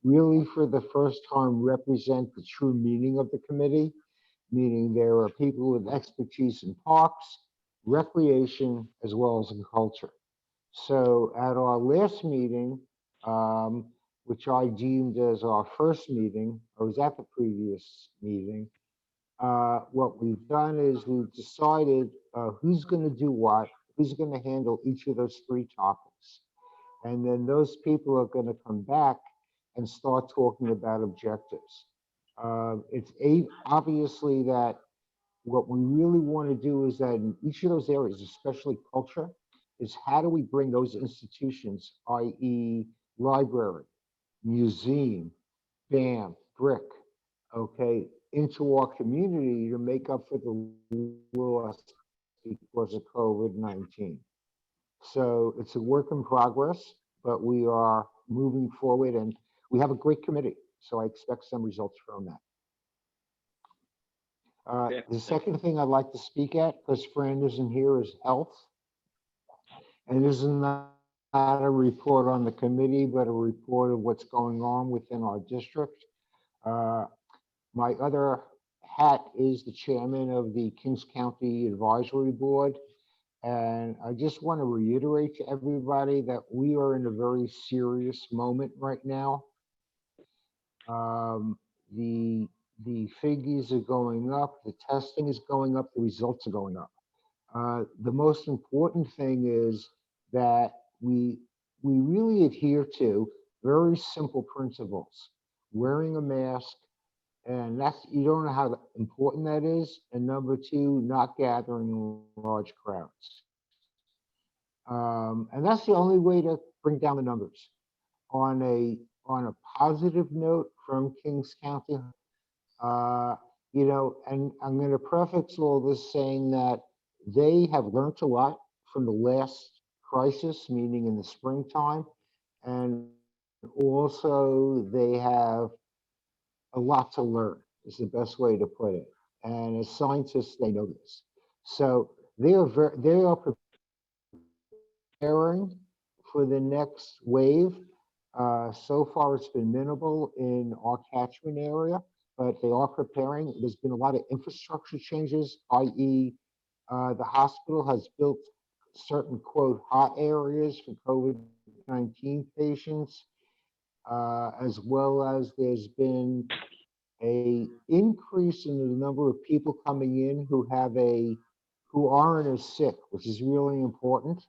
really for the first time represent the true meaning of the committee, meaning there are people with expertise in parks, recreation, as well as in culture. So at our last meeting, which I deemed as our first meeting, I was at the previous meeting, what we've done is we've decided who's going to do what, who's going to handle each of those 3 topics. And then those people are going to come back and start talking about objectives. It's obviously that what we really want to do is that in each of those areas, especially culture, is how do we bring those institutions, i.e. library, museum, BAM, BRIC, okay, into our community to make up for the loss because of COVID-19. So it's a work in progress, but we are moving forward and we have a great committee. So I expect some results from that. Okay. The second thing I'd like to speak at, because Fran isn't here, is health. And this is not a report on the committee, but a report of what's going on within our district. My other hat is the chairman of the Kings County Advisory Board. And I just want to reiterate to everybody that we are in a very serious moment right now. The figures are going up, the testing is going up, the results are going up. The most important thing is that we really adhere to very simple principles. Wearing a mask, and that's, you don't know how important that is. And number two, not gathering in large crowds. And that's the only way to bring down the numbers. On a positive note from Kings County, you know, and I'm going to preface all this saying that they have learned a lot from the last crisis, meaning in the springtime, and also they have a lot to learn, is the best way to put it. And as scientists, they know this. So they are preparing for the next wave. So far, it's been minimal in our catchment area, but they are preparing. There's been a lot of infrastructure changes, i.e., the hospital has built certain, quote, hot areas for COVID-19 patients, as well as there's been a increase in the number of people coming in who aren't as sick, which is really important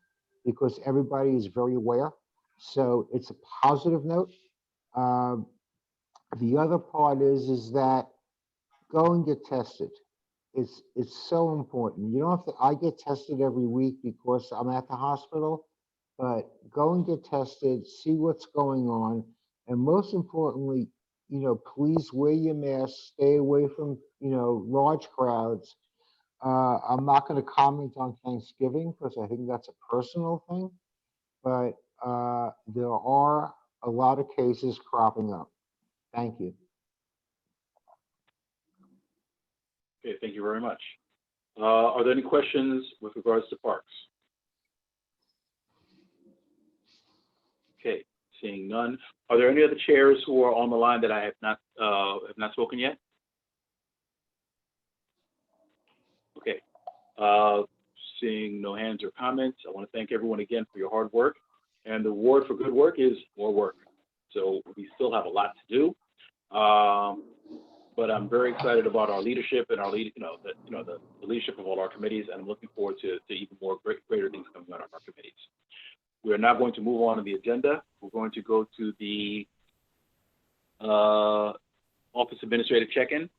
because everybody is very aware. So it's a positive note. The other part is that go and get tested. It's so important. You don't have to, I get tested every week because I'm at the hospital, but go and get tested, see what's going on. And most importantly, you know, please wear your mask, stay away from, you know, large crowds. I'm not going to comment on Thanksgiving because I think that's a personal thing, but there are a lot of cases cropping up. Thank you. Okay, thank you very much. Are there any questions with regards to parks? Okay, seeing none. Are there any other chairs who are on the line that I have not spoken yet? Okay, seeing no hands or comments, I want to thank everyone again for your hard work. And the reward for good work is more work. So we still have a lot to do. But I'm very excited about our leadership and our the leadership of all our committees, and I'm looking forward to even more greater things coming out of our committees. We're now going to move on to the agenda. We're going to go to the office administrative check-in.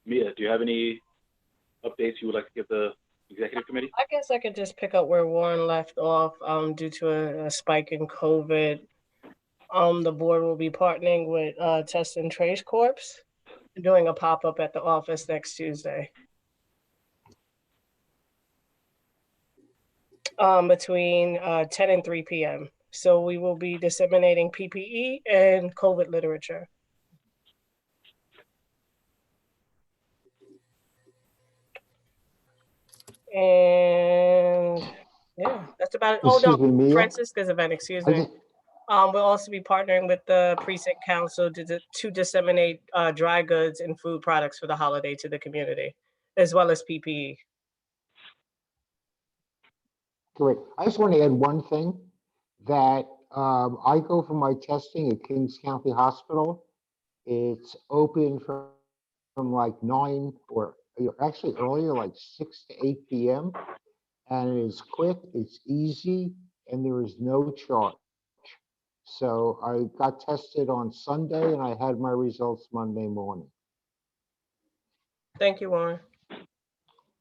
Mia, do you have any updates you would like to give the executive committee? I guess I could just pick up where Warren left off. Due to a spike in COVID, the board will be partnering with Test and Trace Corps, doing a pop-up at the office next Tuesday. Between 10 and 3 p.m. So we will be disseminating PPE and COVID literature. And yeah, that's about it. Excuse me, Mia? Francisca's event, excuse me. We'll also be partnering with the precinct council to disseminate dry goods and food products for the holiday to the community, as well as PPE. Great. I just want to add one thing, that I go for my testing at Kings County Hospital. It's open from like 9 or actually earlier, like 6 to 8 p.m. And it is quick, it's easy, and there is no charge. So I got tested on Sunday and I had my results Monday morning. Thank you, Warren.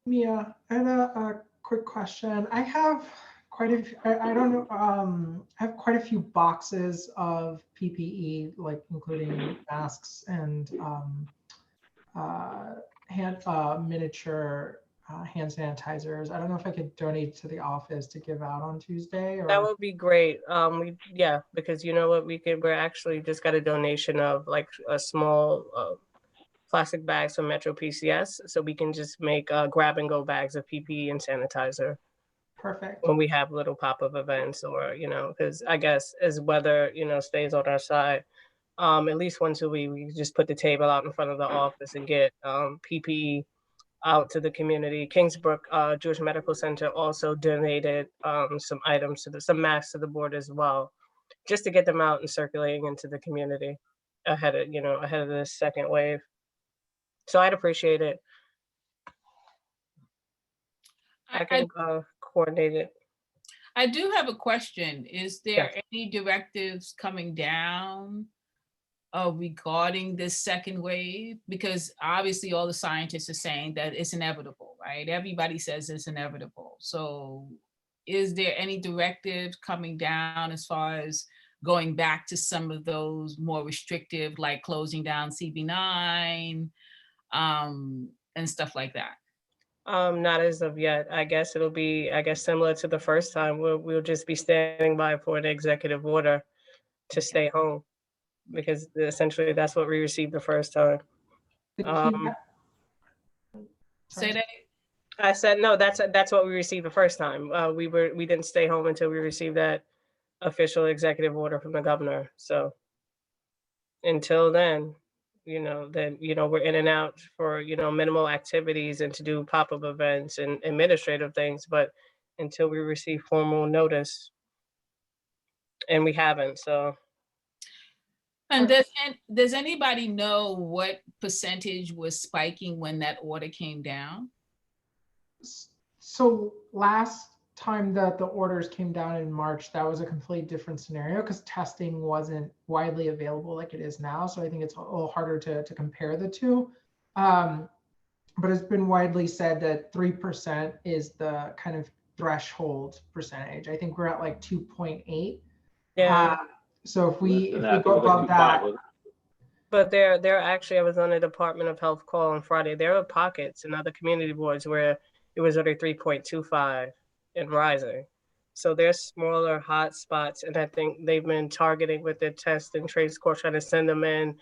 Mia, I have a quick question. I have quite a few, I don't know, I have quite a few boxes of PPE, like including masks and miniature hand sanitizers. I don't know if I could donate to the office to give out on Tuesday That or. would be great. Yeah, because you know what, we're actually just got a donation of like a small plastic bags from Metro PCS, so we can just make grab and go bags of PPE and sanitizer Perfect. when we have little pop-up events, or because I guess as weather stays on our side, at least once a week we just put the table out in front of the office and get PPE out to the community. Kingsbrook Jewish Medical Center also donated some items to some masks to the board as well, just to get them out and circulating into the community ahead of the second wave. So I'd appreciate it. I can coordinate it. I do have a question. Is there Yes. any directives coming down regarding this second wave? Because obviously all the scientists are saying that it's inevitable, right? Everybody says it's inevitable. So is there any directives coming down as far as going back to some of those more restrictive, like closing down CB9 and stuff like that? Not as of yet. I guess it'll be, similar to the first time. We'll just be standing by for an executive order to stay home, because essentially that's what we received the first time. The key- Um, Say that. I said no. That's what we received the first time. We didn't stay home until we received that official executive order from the governor. So until then, we're in and out for minimal activities and to do pop-up events and administrative things. But until we receive formal notice, and we haven't. So And does anybody know what percentage was spiking when that order came down? So last time that the orders came down in March, that was a completely different scenario because testing wasn't widely available like it is now. So I think it's a little harder to compare the two. But it's been widely said that 3% is the kind of threshold percentage. I think we're at like 2.8. yeah. So if we Less than go that, I think it was like above that, 2.5. But there actually, I was on the Department of Health call on Friday. There are pockets in other community boards where it was already 3.25 and rising. So there's smaller hot spots, and I think they've been targeting with their test and trace corps, trying to send them in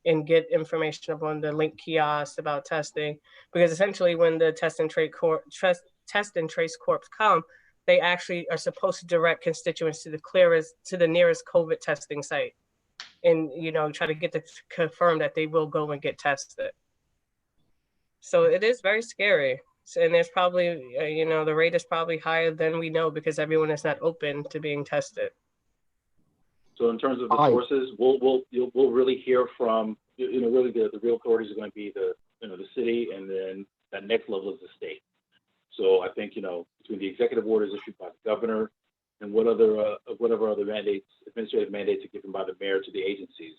and get information up on the link kiosks about testing. Because essentially, when the test and trace corps come, they actually are supposed to direct constituents to the nearest COVID testing site, and try to get to confirm that they will go and get tested. So it is very scary. And there's probably the rate is probably higher than we know because everyone is not open to being tested. So in terms of the Aye. sources, we'll really hear from, really the real authorities are going to be the city, and then that next level is the state. So I think, between the executive orders issued by the governor and whatever other mandates, administrative mandates are given by the mayor to the agencies,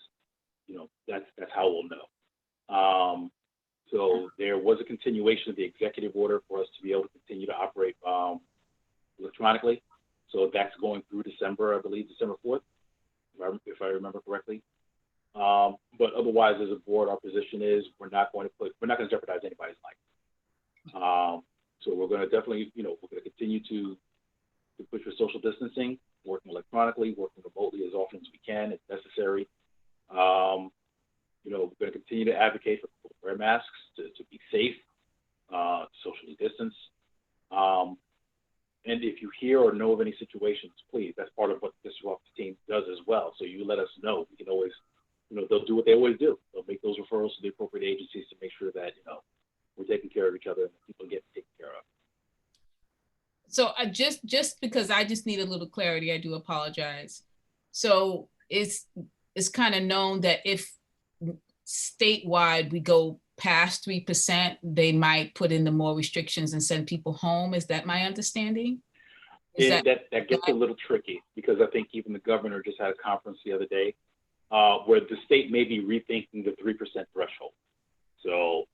that's how we'll know. So there was a continuation of the executive order for us to be able to continue to operate electronically. So that's going through December, I believe, December 4th, if I remember correctly. But otherwise, as a board, our position is we're not going to jeopardize anybody's life. So we're going to definitely, we're going to continue to push for social distancing, working electronically, working remotely as often as we can if necessary. We're going to continue to advocate for people to wear masks, to be safe, socially distance. And if you hear or know of any situations, please, that's part of what the district office team does as well. So you let us know. We can always, they'll do what they always do. They'll make those referrals to the appropriate agencies to make sure that, we're taking care of each other and people get taken care of. So I just because I just need a little clarity, I do apologize. So it's kind of known that if statewide we go past 3%, they might put in the more restrictions and send people home. Is that my understanding? That gets a little tricky because I think even the governor just had a conference the other day where the state may be rethinking the 3% threshold. So,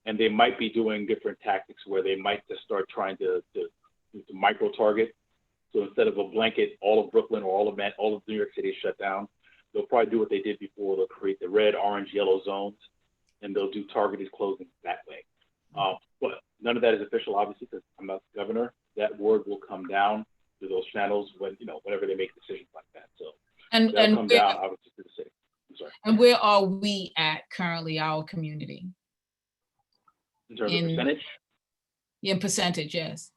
and they might be doing different tactics where they might just start trying to micro target. So instead of a blanket, all of Brooklyn or all of New York City is shut down, they'll probably do what they did before. They'll create the red, orange, yellow zones and they'll do targeted closings that way. But none of that is official, obviously, because I'm not the governor. That word will come down to those channels when, whenever they make decisions like that. So And that'll come down, obviously, to the city. I'm sorry. and where are we at currently, our community? In terms of percentage, In percentage, yes.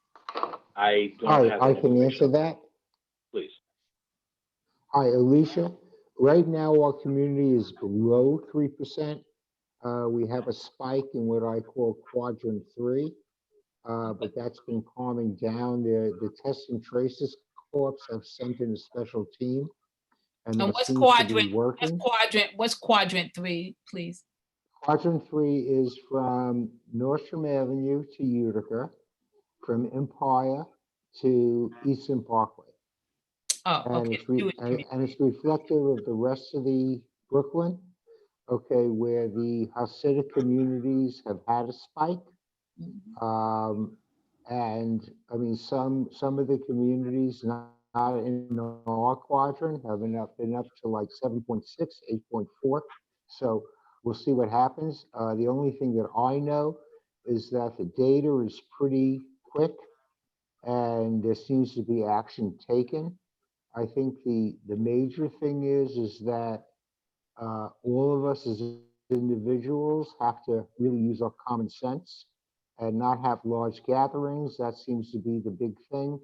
I don't Hi, have I that can answer information. that. Please. Hi, Alicia. Right now, our community is below 3%. We have a spike in what I call quadrant 3, but that's been calming down. The Test and Traces Corps have sent in a special team, and And that what's seems to be quadrant, working. what's quadrant 3, please? Quadrant 3 is from Nordstrom Avenue to Utica, from Empire to Eastern Parkway. Oh, And okay. it's reflective of the rest of the Brooklyn, okay, where the Hasidic communities have had a spike. And I mean, some of the communities not in our quadrant have been up to like 7.6, 8.4. So we'll see what happens. The only thing that I know is that the data is pretty quick and there seems to be action taken. I think the major thing is that all of us as individuals have to really use our common sense and not have large gatherings. That seems to be the big thing.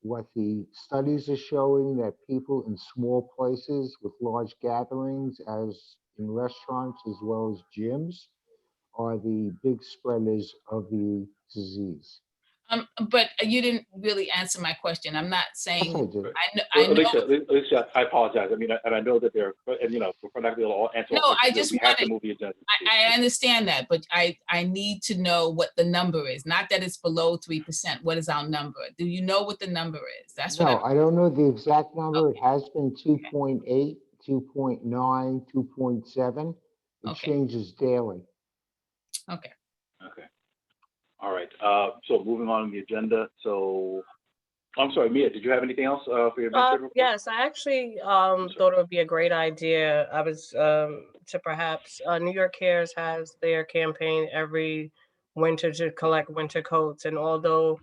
What the studies are showing, that people in small places with large gatherings, as in restaurants as well as gyms, are the big spreaders of the disease. But you didn't really answer my question. I'm not Yes, I saying, did. I know. Alicia, I apologize. I mean, and I know that we're not going to answer No, all I questions. just We have to wanted- move the agenda. I understand that, but I need to know what the number is, not that it's below 3%. What is our number? Do you know what the number is? That's No, what I don't know the exact number. It has been 2.8, 2.9, 2.7. It Okay. changes daily. Okay. Okay. All right. So moving on the agenda. So I'm sorry, Mia, did you have anything else for your administrative report? Yes, I actually thought it would be a great idea. I was to perhaps New York Cares has their campaign every winter to collect winter coats, and although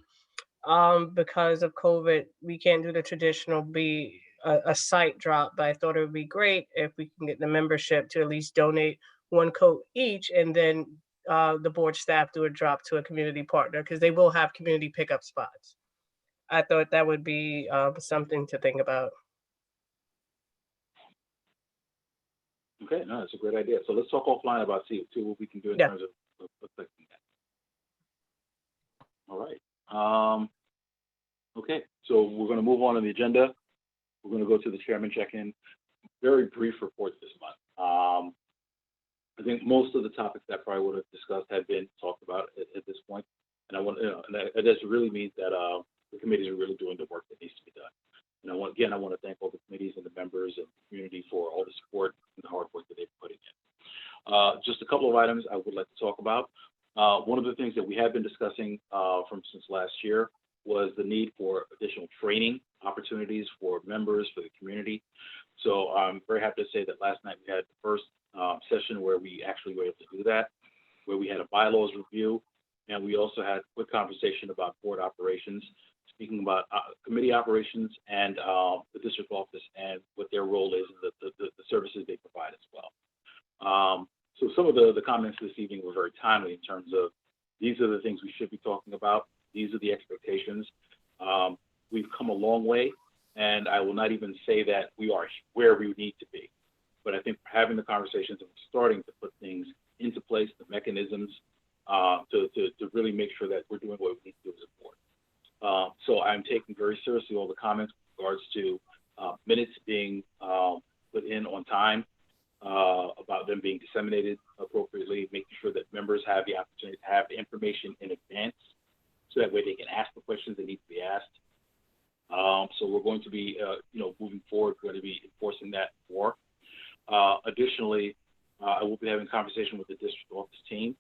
because of COVID we can't do the traditional be a site drop, but I thought it would be great if we can get the membership to at least donate one coat each, and then the board staff do a drop to a community partner because they will have community pickup spots. I thought that would be something to think about. Okay, no, that's a great idea. So let's talk offline about see what we can do in Yeah. terms of affecting that. All right. Okay, so we're going to move on the agenda. We're going to go to the chairman check-in. Very brief report this month. I think most of the topics that I probably would have discussed have been talked about at this point. And I want, and that just really means that the committees are really doing the work that needs to be done. And I want to thank all the committees and the members and the community for all the support and the hard work that they've put in. Just a couple of items I would like to talk about. One of the things that we have been discussing since last year was the need for additional training opportunities for members, for the community. So I'm very happy to say that last night we had the first session where we actually were able to do that, where we had a bylaws review, and we also had a quick conversation about board operations, speaking about committee operations and the district office and what their role is and the services they provide as well. So some of the comments this evening were very timely in terms of these are the things we should be talking about. These are the expectations. We've come a long way, and I will not even say that we are where we need to be. But I think having the conversations and starting to put things into place, the mechanisms to really make sure that we're doing what we need to do as a board. So I'm taking very seriously all the comments with regards to minutes being put in on time, about them being disseminated appropriately, making sure that members have the opportunity to have the information in advance, so that way they can ask the questions that need to be asked. So we're going to be, moving forward, we're going to be enforcing that more. Additionally, I will be having a conversation with the district office team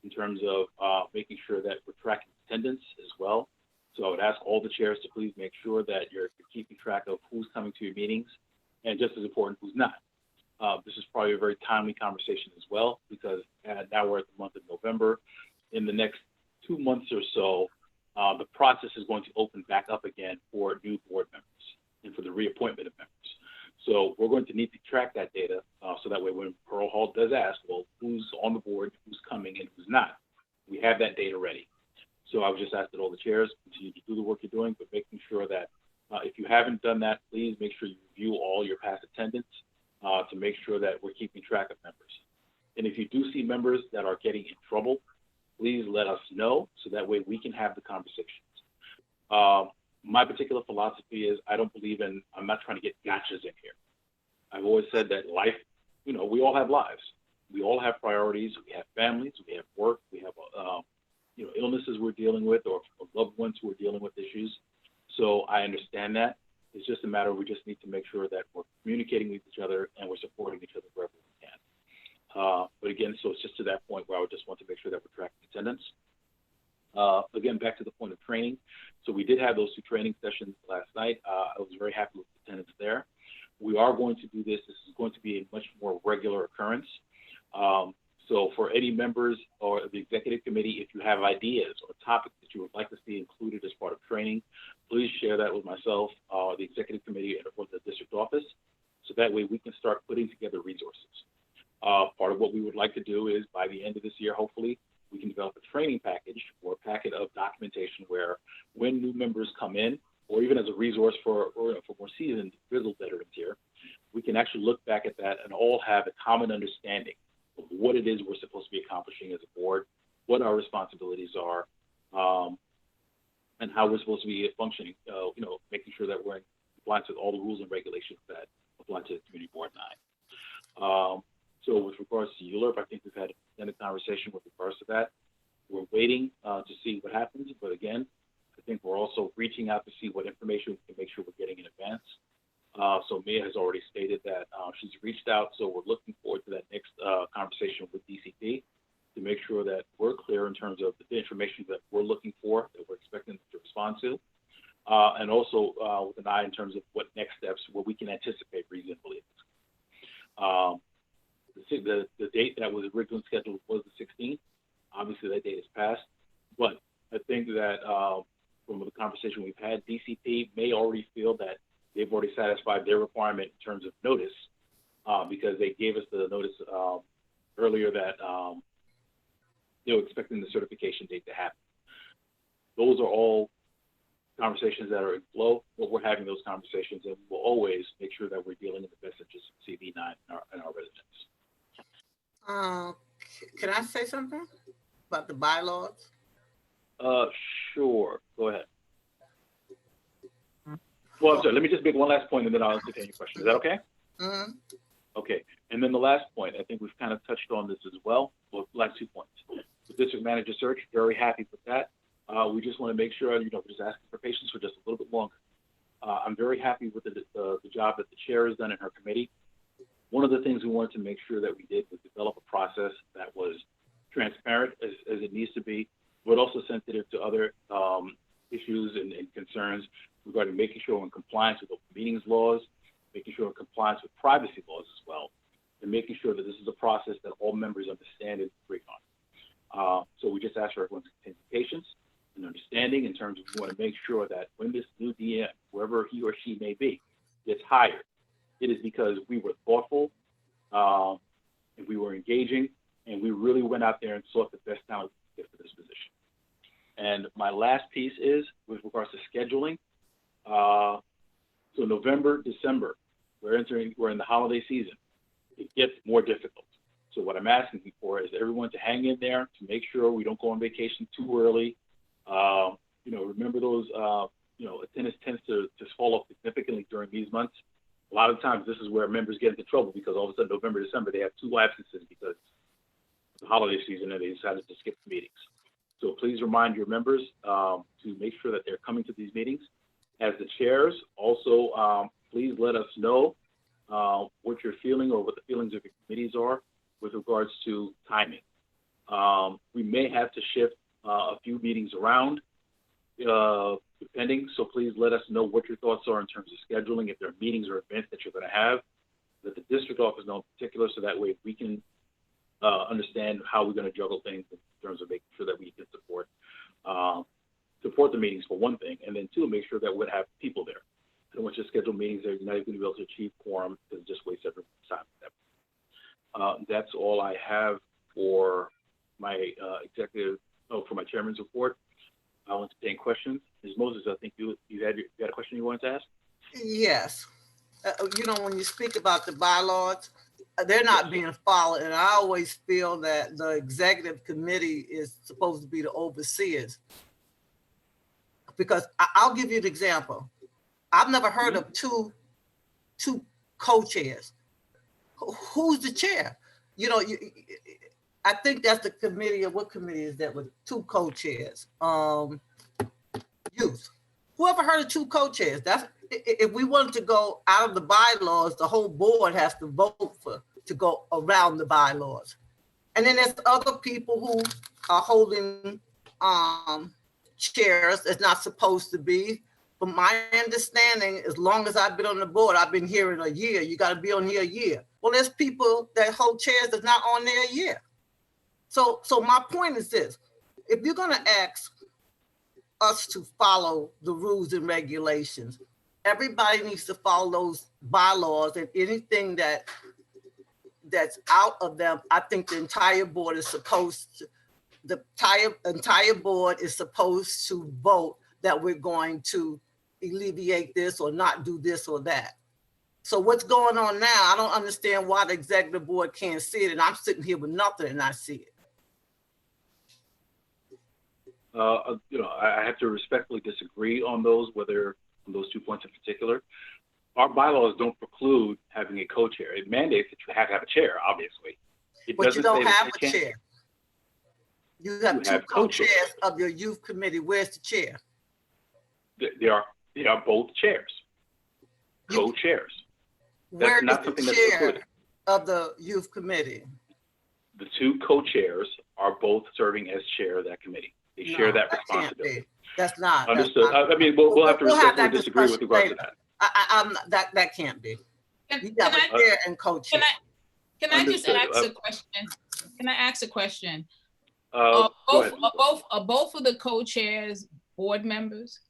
in terms of making sure that we're tracking attendance as well. So I would ask all the chairs to please make sure that you're keeping track of who's coming to your meetings, and just as important, who's not. this is probably a very timely conversation as well, because now we're at the month of November. In the next 2 months or so, the process is going to open back up again for new board members and for the reappointment of members. So we're going to need to track that data, so that way when Pearl Hall does ask, well, who's on the board, who's coming, and who's not, we have that data ready. So I would just ask that all the chairs continue to do the work you're doing, but making sure that if you haven't done that, please make sure you review all your past attendance to make sure that we're keeping track of members. And if you do see members that are getting in trouble, please let us know so that way we can have the conversations. My particular philosophy is I'm not trying to get gotchas in here. I've always said that life, we all have lives. We all have priorities. We have families, we have work, we have, illnesses we're dealing with, or loved ones who are dealing with issues. So I understand that. It's just a matter of we just need to make sure that we're communicating with each other and we're supporting each other wherever we can. But again, so it's just to that point where I would just want to make sure that we're tracking attendance. Again, back to the point of training. So we did have those 2 training sessions last night. I was very happy with the attendance there. We are going to do this. This is going to be a much more regular occurrence. So for any members or the executive committee, if you have ideas or topics that you would like to see included as part of training, please share that with myself, the executive committee, or the district office. So that way we can start putting together resources. Part of what we would like to do is by the end of this year, hopefully, we can develop a training package or a packet of documentation where when new members come in, or even as a resource for more seasoned grizzled veterans here, we can actually look back at that and all have a common understanding of what it is we're supposed to be accomplishing as a board, what our responsibilities are, and how we're supposed to be functioning, making sure that we're in compliance with all the rules and regulations that apply to Community Board 9. So with regards to ULURP, I think we've had an extended conversation with regards to that. We're waiting to see what happens, but again, I think we're also reaching out to see what information we can make sure we're getting in advance. So Mia has already stated that she's reached out, so we're looking forward to that next conversation with DCP to make sure that we're clear in terms of the information that we're looking for, that we're expecting to respond to, and also with an eye in terms of what next steps, what we can anticipate reasonably. The date that was originally scheduled was the 16th. Obviously, that date has passed, but I think that from the conversation we've had, DCP may already feel that they've already satisfied their requirement in terms of notice, because they gave us the notice earlier that they were expecting the certification date to happen. Those are all conversations that are in flow, but we're having those conversations, and we'll always make sure that we're dealing in the best interest of CV9 and our residents. Can I say something about the bylaws? Sure. Go ahead. Well, I'm sorry. Let me just make one last point, and then I'll entertain your question. Is that okay? Mm-hmm. Okay. And then the last point, I think we've kind of touched on this as well. Well, last 2 points. The district manager search, very happy with that. We just want to make sure, we're just asking for patience for just a little bit longer. I'm very happy with the job that the chair has done in her committee. One of the things we wanted to make sure that we did was develop a process that was transparent as it needs to be, but also sensitive to other issues and concerns regarding making sure we're in compliance with open meetings laws, making sure we're in compliance with privacy laws as well, and making sure that this is a process that all members understand and agree on. So we just ask for everyone's continued patience and understanding in terms of we want to make sure that when this new DM, whoever he or she may be, gets hired, it is because we were thoughtful and we were engaging, and we really went out there and sought the best talent to get for this position. And my last piece is with regards to scheduling. So November, December, we're in the holiday season. It gets more difficult. So what I'm asking for is everyone to hang in there, to make sure we don't go on vacation too early. Remember those, attendance tends to fall off significantly during these months. A lot of times this is where members get into trouble because all of a sudden November, December, they have 2 absences because it's the holiday season and they decided to skip the meetings. So please remind your members to make sure that they're coming to these meetings. As the chairs, also please let us know what you're feeling or what the feelings of your committees are with regards to timing. We may have to shift a few meetings around depending, so please let us know what your thoughts are in terms of scheduling, if there are meetings or events that you're going to have. let the district office know in particular, so that way we can understand how we're going to juggle things in terms of making sure that we can support the meetings for one thing, and then two, make sure that we'd have people there. I don't want you to schedule meetings that you're not even going to be able to achieve quorum, because it just wastes everyone's time. That's all I have for my for my chairman's report. I'll entertain questions. Ms. Moses, I think you had a question you wanted to ask? Yes. When you speak about the bylaws, they're not being followed. And I always feel that the executive committee is supposed to be the overseers. Because I'll give you an example. I've never heard of two co-chairs. Who's the chair? I think that's the committee, or what committee is that with two co-chairs? Youth. Whoever heard of two co-chairs? That's if we wanted to go out of the bylaws, the whole board has to vote to go around the bylaws. And then there's other people who are holding chairs that's not supposed to be. From my understanding, as long as I've been on the board, I've been here in a year. You got to be on here a year. Well, there's people that hold chairs that's not on there a year. So my point is this: if you're going to ask us to follow the rules and regulations, everybody needs to follow those bylaws, and anything that's out of them, I think the entire board is supposed to. The entire board is supposed to vote that we're going to alleviate this or not do this or that. So what's going on now? I don't understand why the executive board can't see it, and I'm sitting here with nothing and I see it. I have to respectfully disagree on those 2 points in particular. Our bylaws don't preclude having a co-chair. It mandates that you have to have a chair, obviously. But you don't have a chair. You have two co-chairs of your youth committee. Where's the chair? They are both chairs, co-chairs. Where is the chair of the youth committee? The two co-chairs are both serving as chair of that committee. They share that responsibility. That's not understood. We'll have to respectfully disagree with regards to that. That can't be. You got a chair and co-chair. Can I just ask a question? Can I ask a question? Are both of the co-chairs board members?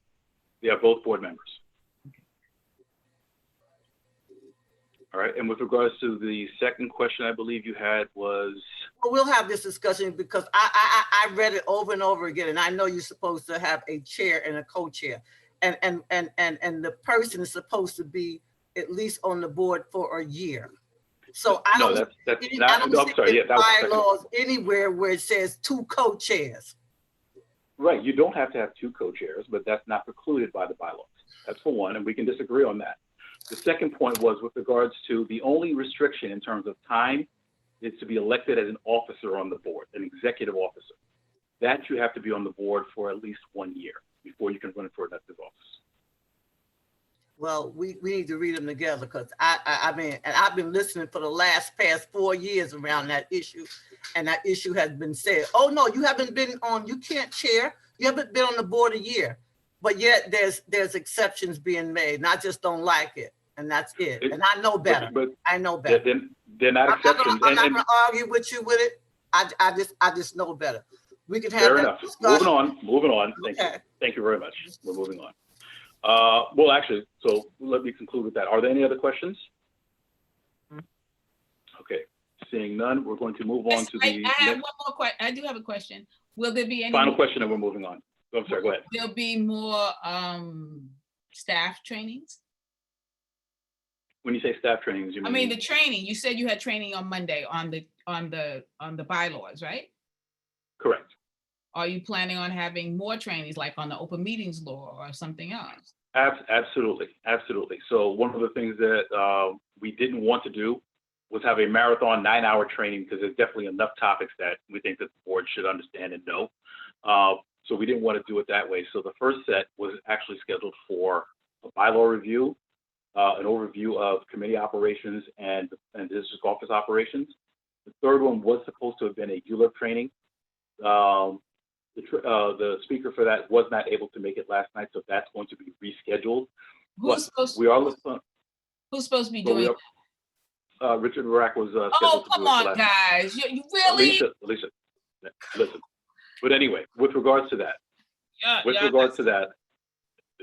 They are both board members. All right, and with regards to the second question, I believe you had was. Well, we'll have this discussion because I read it over and over again, and I know you're supposed to have a chair and a co-chair, and the person is supposed to be at least on the board for a year. So I don't. No, that's not. I'm sorry. Yeah, that was the bylaws anywhere where it says two co-chairs. Right, you don't have to have two co-chairs, but that's not precluded by the bylaws. That's for one, and we can disagree on that. The second point was with regards to the only restriction in terms of time is to be elected as an officer on the board, an executive officer. That you have to be on the board for at least 1 year before you can run for elective office. Well, we need to read them together because I mean, and I've been listening for the past 4 years around that issue, and that issue has been said. Oh no, you haven't been on. You can't chair. You haven't been on the board a year, but yet there's exceptions being made, and I just don't like it, and that's it. And I know better. But I know better. They're not exceptions. I'm not going to argue with you with it. I just know better. We can have fair that enough. discussion. Moving on. Thank you very much. We're moving on. Well, actually, so let me conclude with that. Are there any other questions? Okay, seeing none, we're going to move on to the I have one more question. I do have a question. Will there be any final question, and we're moving on. I'm sorry, go ahead. There'll be more staff trainings? When you say staff trainings, you mean? I mean the training. You said you had training on Monday on the bylaws, right? Correct. Are you planning on having more trainings like on the open meetings law or something else? Absolutely. So one of the things that we didn't want to do was have a marathon 9-hour training because there's definitely enough topics that we think that the board should understand and know. So we didn't want to do it that way. So the first set was actually scheduled for a bylaw review, an overview of committee operations and district office operations. The third one was supposed to have been a ULIP training. The speaker for that was not able to make it last night, so that's going to be rescheduled. Who's supposed to be doing that? Richard Barak was Oh, scheduled to come do it on, last. guys. You really? Alicia, listen. But anyway, with regards to that,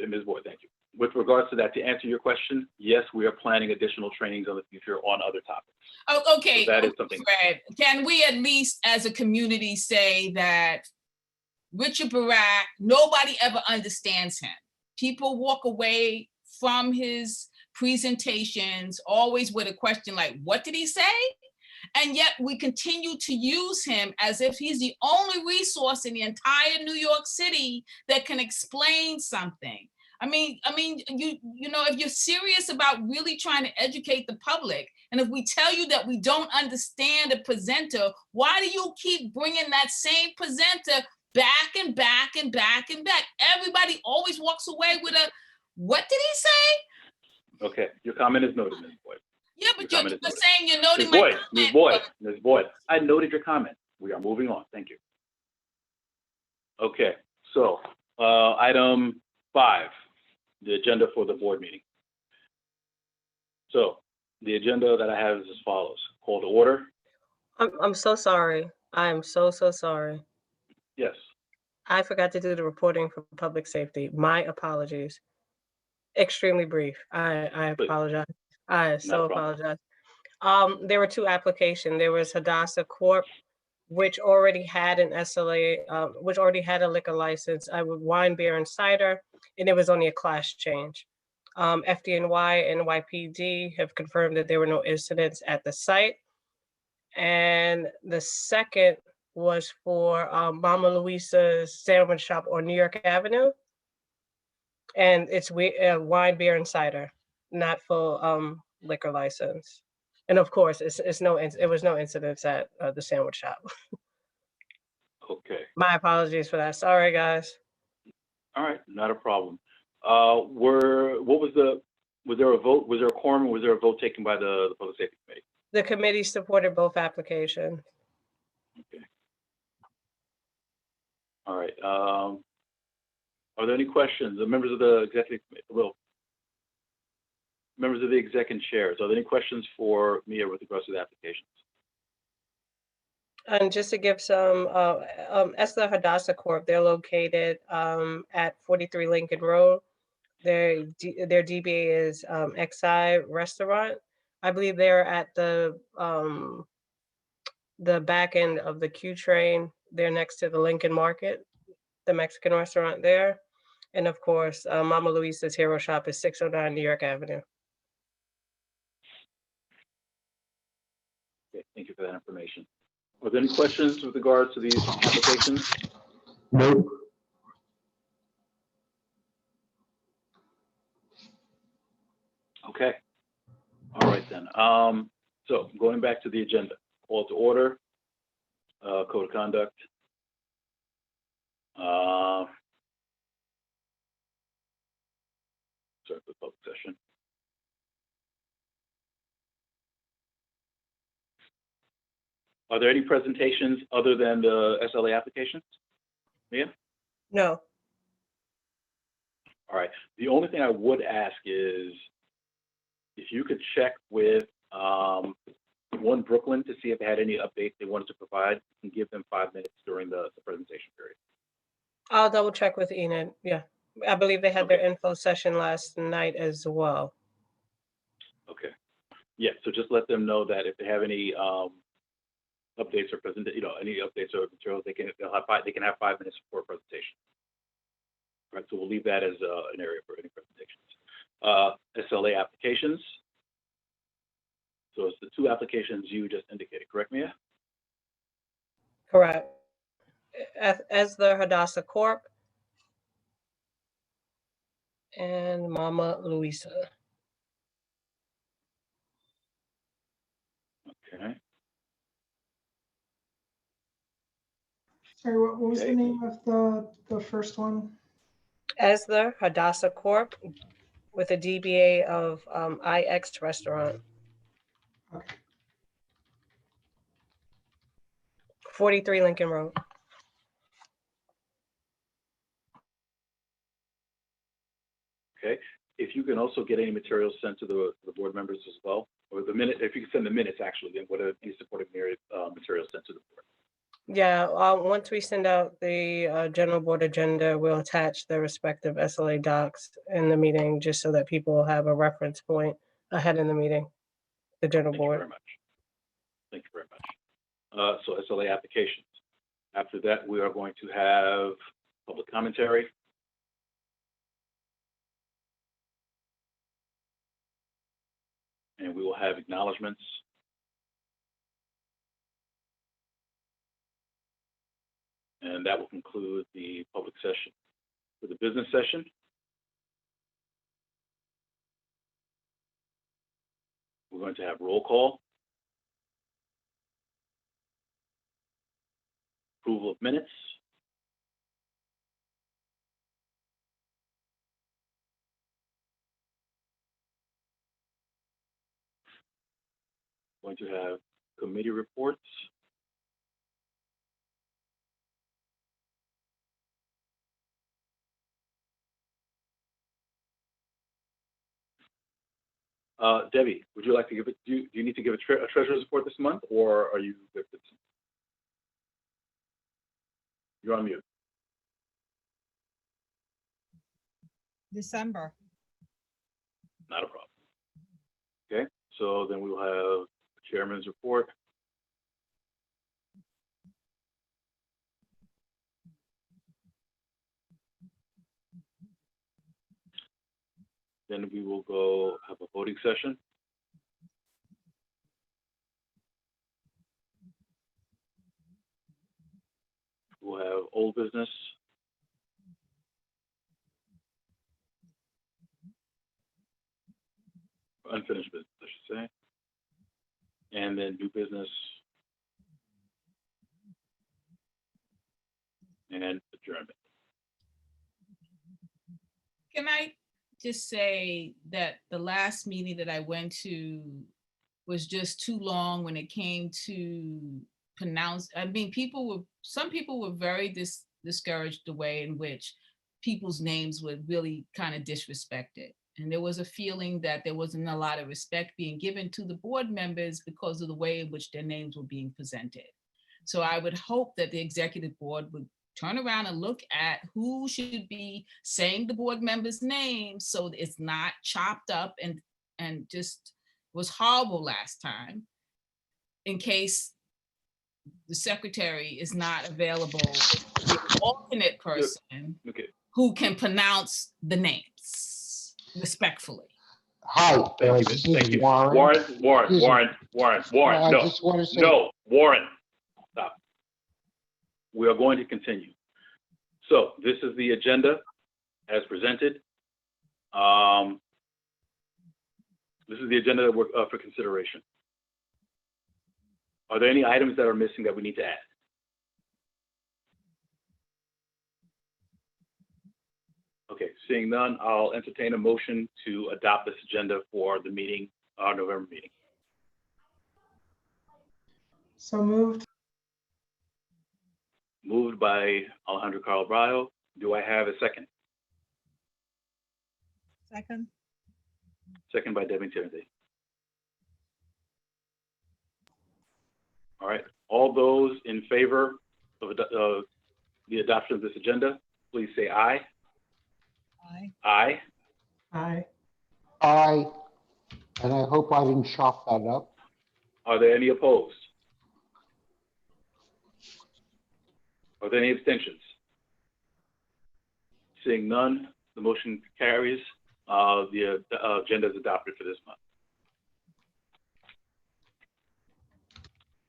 and Ms. Boyd, thank you. With regards to that, to answer your question, yes, we are planning additional trainings on the future on other topics. Oh, okay. So that is something. Fred, can we at least as a community say that Richard Barak, nobody ever understands him. People walk away from his presentations always with a question like, what did he say? And yet we continue to use him as if he's the only resource in the entire New York City that can explain something. I mean, you know, if you're serious about really trying to educate the public, and if we tell you that we don't understand a presenter, why do you keep bringing that same presenter back and back and back and back? Everybody always walks away with a, what did he say? Okay, your comment is noted, Ms. Boyd. Yeah, but you're saying you're noting Ms. my Boyd, comment. Ms. Boyd, I noted your comment. We are moving on. Thank you. Okay, so item 5, the agenda for the board meeting. So the agenda that I have is as follows. Call to order. I'm so sorry. I am so sorry. Yes. I forgot to do the reporting for public safety. My apologies. Extremely brief. I Please. apologize. I Not so a problem. apologize. There were 2 applications. There was Hadassah Corp., which already had an SLA, which already had a liquor license with wine, beer, and cider, and it was only a class change. FDNY and NYPD have confirmed that there were no incidents at the site. And the second was for Mama Luisa's Sandwich Shop on New York Avenue. And it's wine, beer, and cider, not full liquor license. And of course, it was no incidents at the Sandwich Shop. Okay. My apologies for that. Sorry, guys. All right, not a problem. Was there a vote? Was there a quorum? Or was there a vote taken by the Public Safety Committee? The committee supported both applications. Okay. All right. Are there any questions? The members of the executive committee, well, members of the executive chairs, are there any questions for me with regards to the applications? And just to give some, Esla Hadassah Corp., they're located at 43 Lincoln Road. Their DBA is XI Restaurant. I believe they're at the back end of the Q train. They're next to the Lincoln Market, the Mexican restaurant there. And of course, Mama Luisa's Hero Shop is 609 New York Avenue. Okay, thank you for that information. Are there any questions with regards to these applications? Nope. Okay. All right then. So going back to the agenda, call to order, code of conduct. Sorry for the public session. Are there any presentations other than the SLA applications? Mia? No. All right. The only thing I would ask is if you could check with One Brooklyn to see if they had any updates they wanted to provide, and give them 5 minutes during the presentation period. I'll double check with Enid. Yeah. I believe they had their info session last night as well. Okay. Yeah, so just let them know that if they have any updates or any updates or materials, they can have 5 minutes for a presentation. All right, so we'll leave that as an area for any presentations. SLA applications. So it's the 2 applications you just indicated, correct, Mia? Correct. As the Hadassah Corp. And Mama Luisa. Okay. Sorry, what was Okay. the name of the first one? As the Hadassah Corp. With a DBA of IX Restaurant. Okay. 43 Lincoln Road. Okay. If you can also get any materials sent to the board members as well, or the minute, if you can send the minutes actually, then what are any supporting materials sent to the board? Yeah, once we send out the general board agenda, we'll attach the respective SLA docs in the meeting, just so that people have a reference point ahead in the meeting, the general Thank you very board. much. Thank you very much. So SLA applications. After that, we are going to have public commentary. And we will have acknowledgements. And that will conclude the public session. For the business session, we're going to have roll call, approval of minutes, going to have committee reports, Debbie, would you like to give it? Do you need to give a treasurer's report this month, or are you good with this? You're on mute. December. Not a problem. Okay, so then we will have the chairman's report. Then we will go have a voting session. We'll have old business. Unfinished business, I should say. And then new business. And adjournment. Can I just say that the last meeting that I went to was just too long when it came to pronounce. I mean, some people were very discouraged the way in which people's names were really kind of disrespected. And there was a feeling that there wasn't a lot of respect being given to the board members because of the way in which their names were being presented. So I would hope that the executive board would turn around and look at who should be saying the board members' names so it's not chopped up and just was horrible last time, in case the secretary is not available, the alternate person who can pronounce the names respectfully. Hi, Thank this you. is Thank you. Warren. Warren. I No, just want to say, no, Warren, stop. We are going to continue. So this is the agenda as presented. This is the agenda for consideration. Are there any items that are missing that we need to add? Okay, seeing none, I'll entertain a motion to adopt this agenda for the meeting, our November meeting. So moved. Moved by Alejandro Carl Brayo. Do I have a second? Second. Second by Debbie Timothy. All right, all those in favor of the adoption of this agenda, please say aye. Aye. Aye. Aye. aye, and I hope I didn't chop that up. Are there any opposed? Are there any abstentions? Seeing none, the motion carries. The agenda is adopted for this month.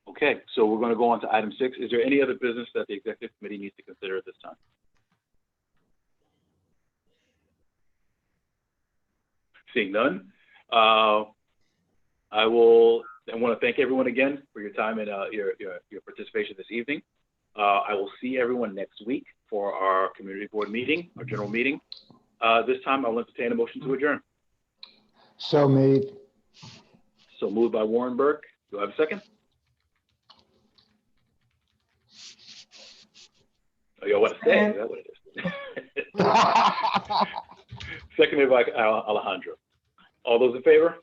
Okay, so we're going to go on to item 6. Is there any other business that the executive committee needs to consider at this time? Seeing none, I want to thank everyone again for your time and your participation this evening. I will see everyone next week for our community board meeting, our general meeting. This time I'll entertain a motion to adjourn. So made. So moved by Warren Burke. Do I have a second? Oh, y'all want to stay? Is that what it is? Seconded by Alejandro. All those in favor?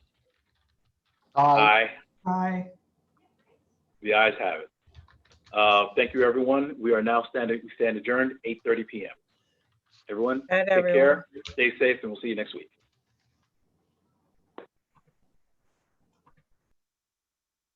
Aye. Aye. The ayes have it. Thank you, everyone. We are now stand adjourned, 8:30 p.m. Everyone, And take care, stay safe, and we'll see you next week.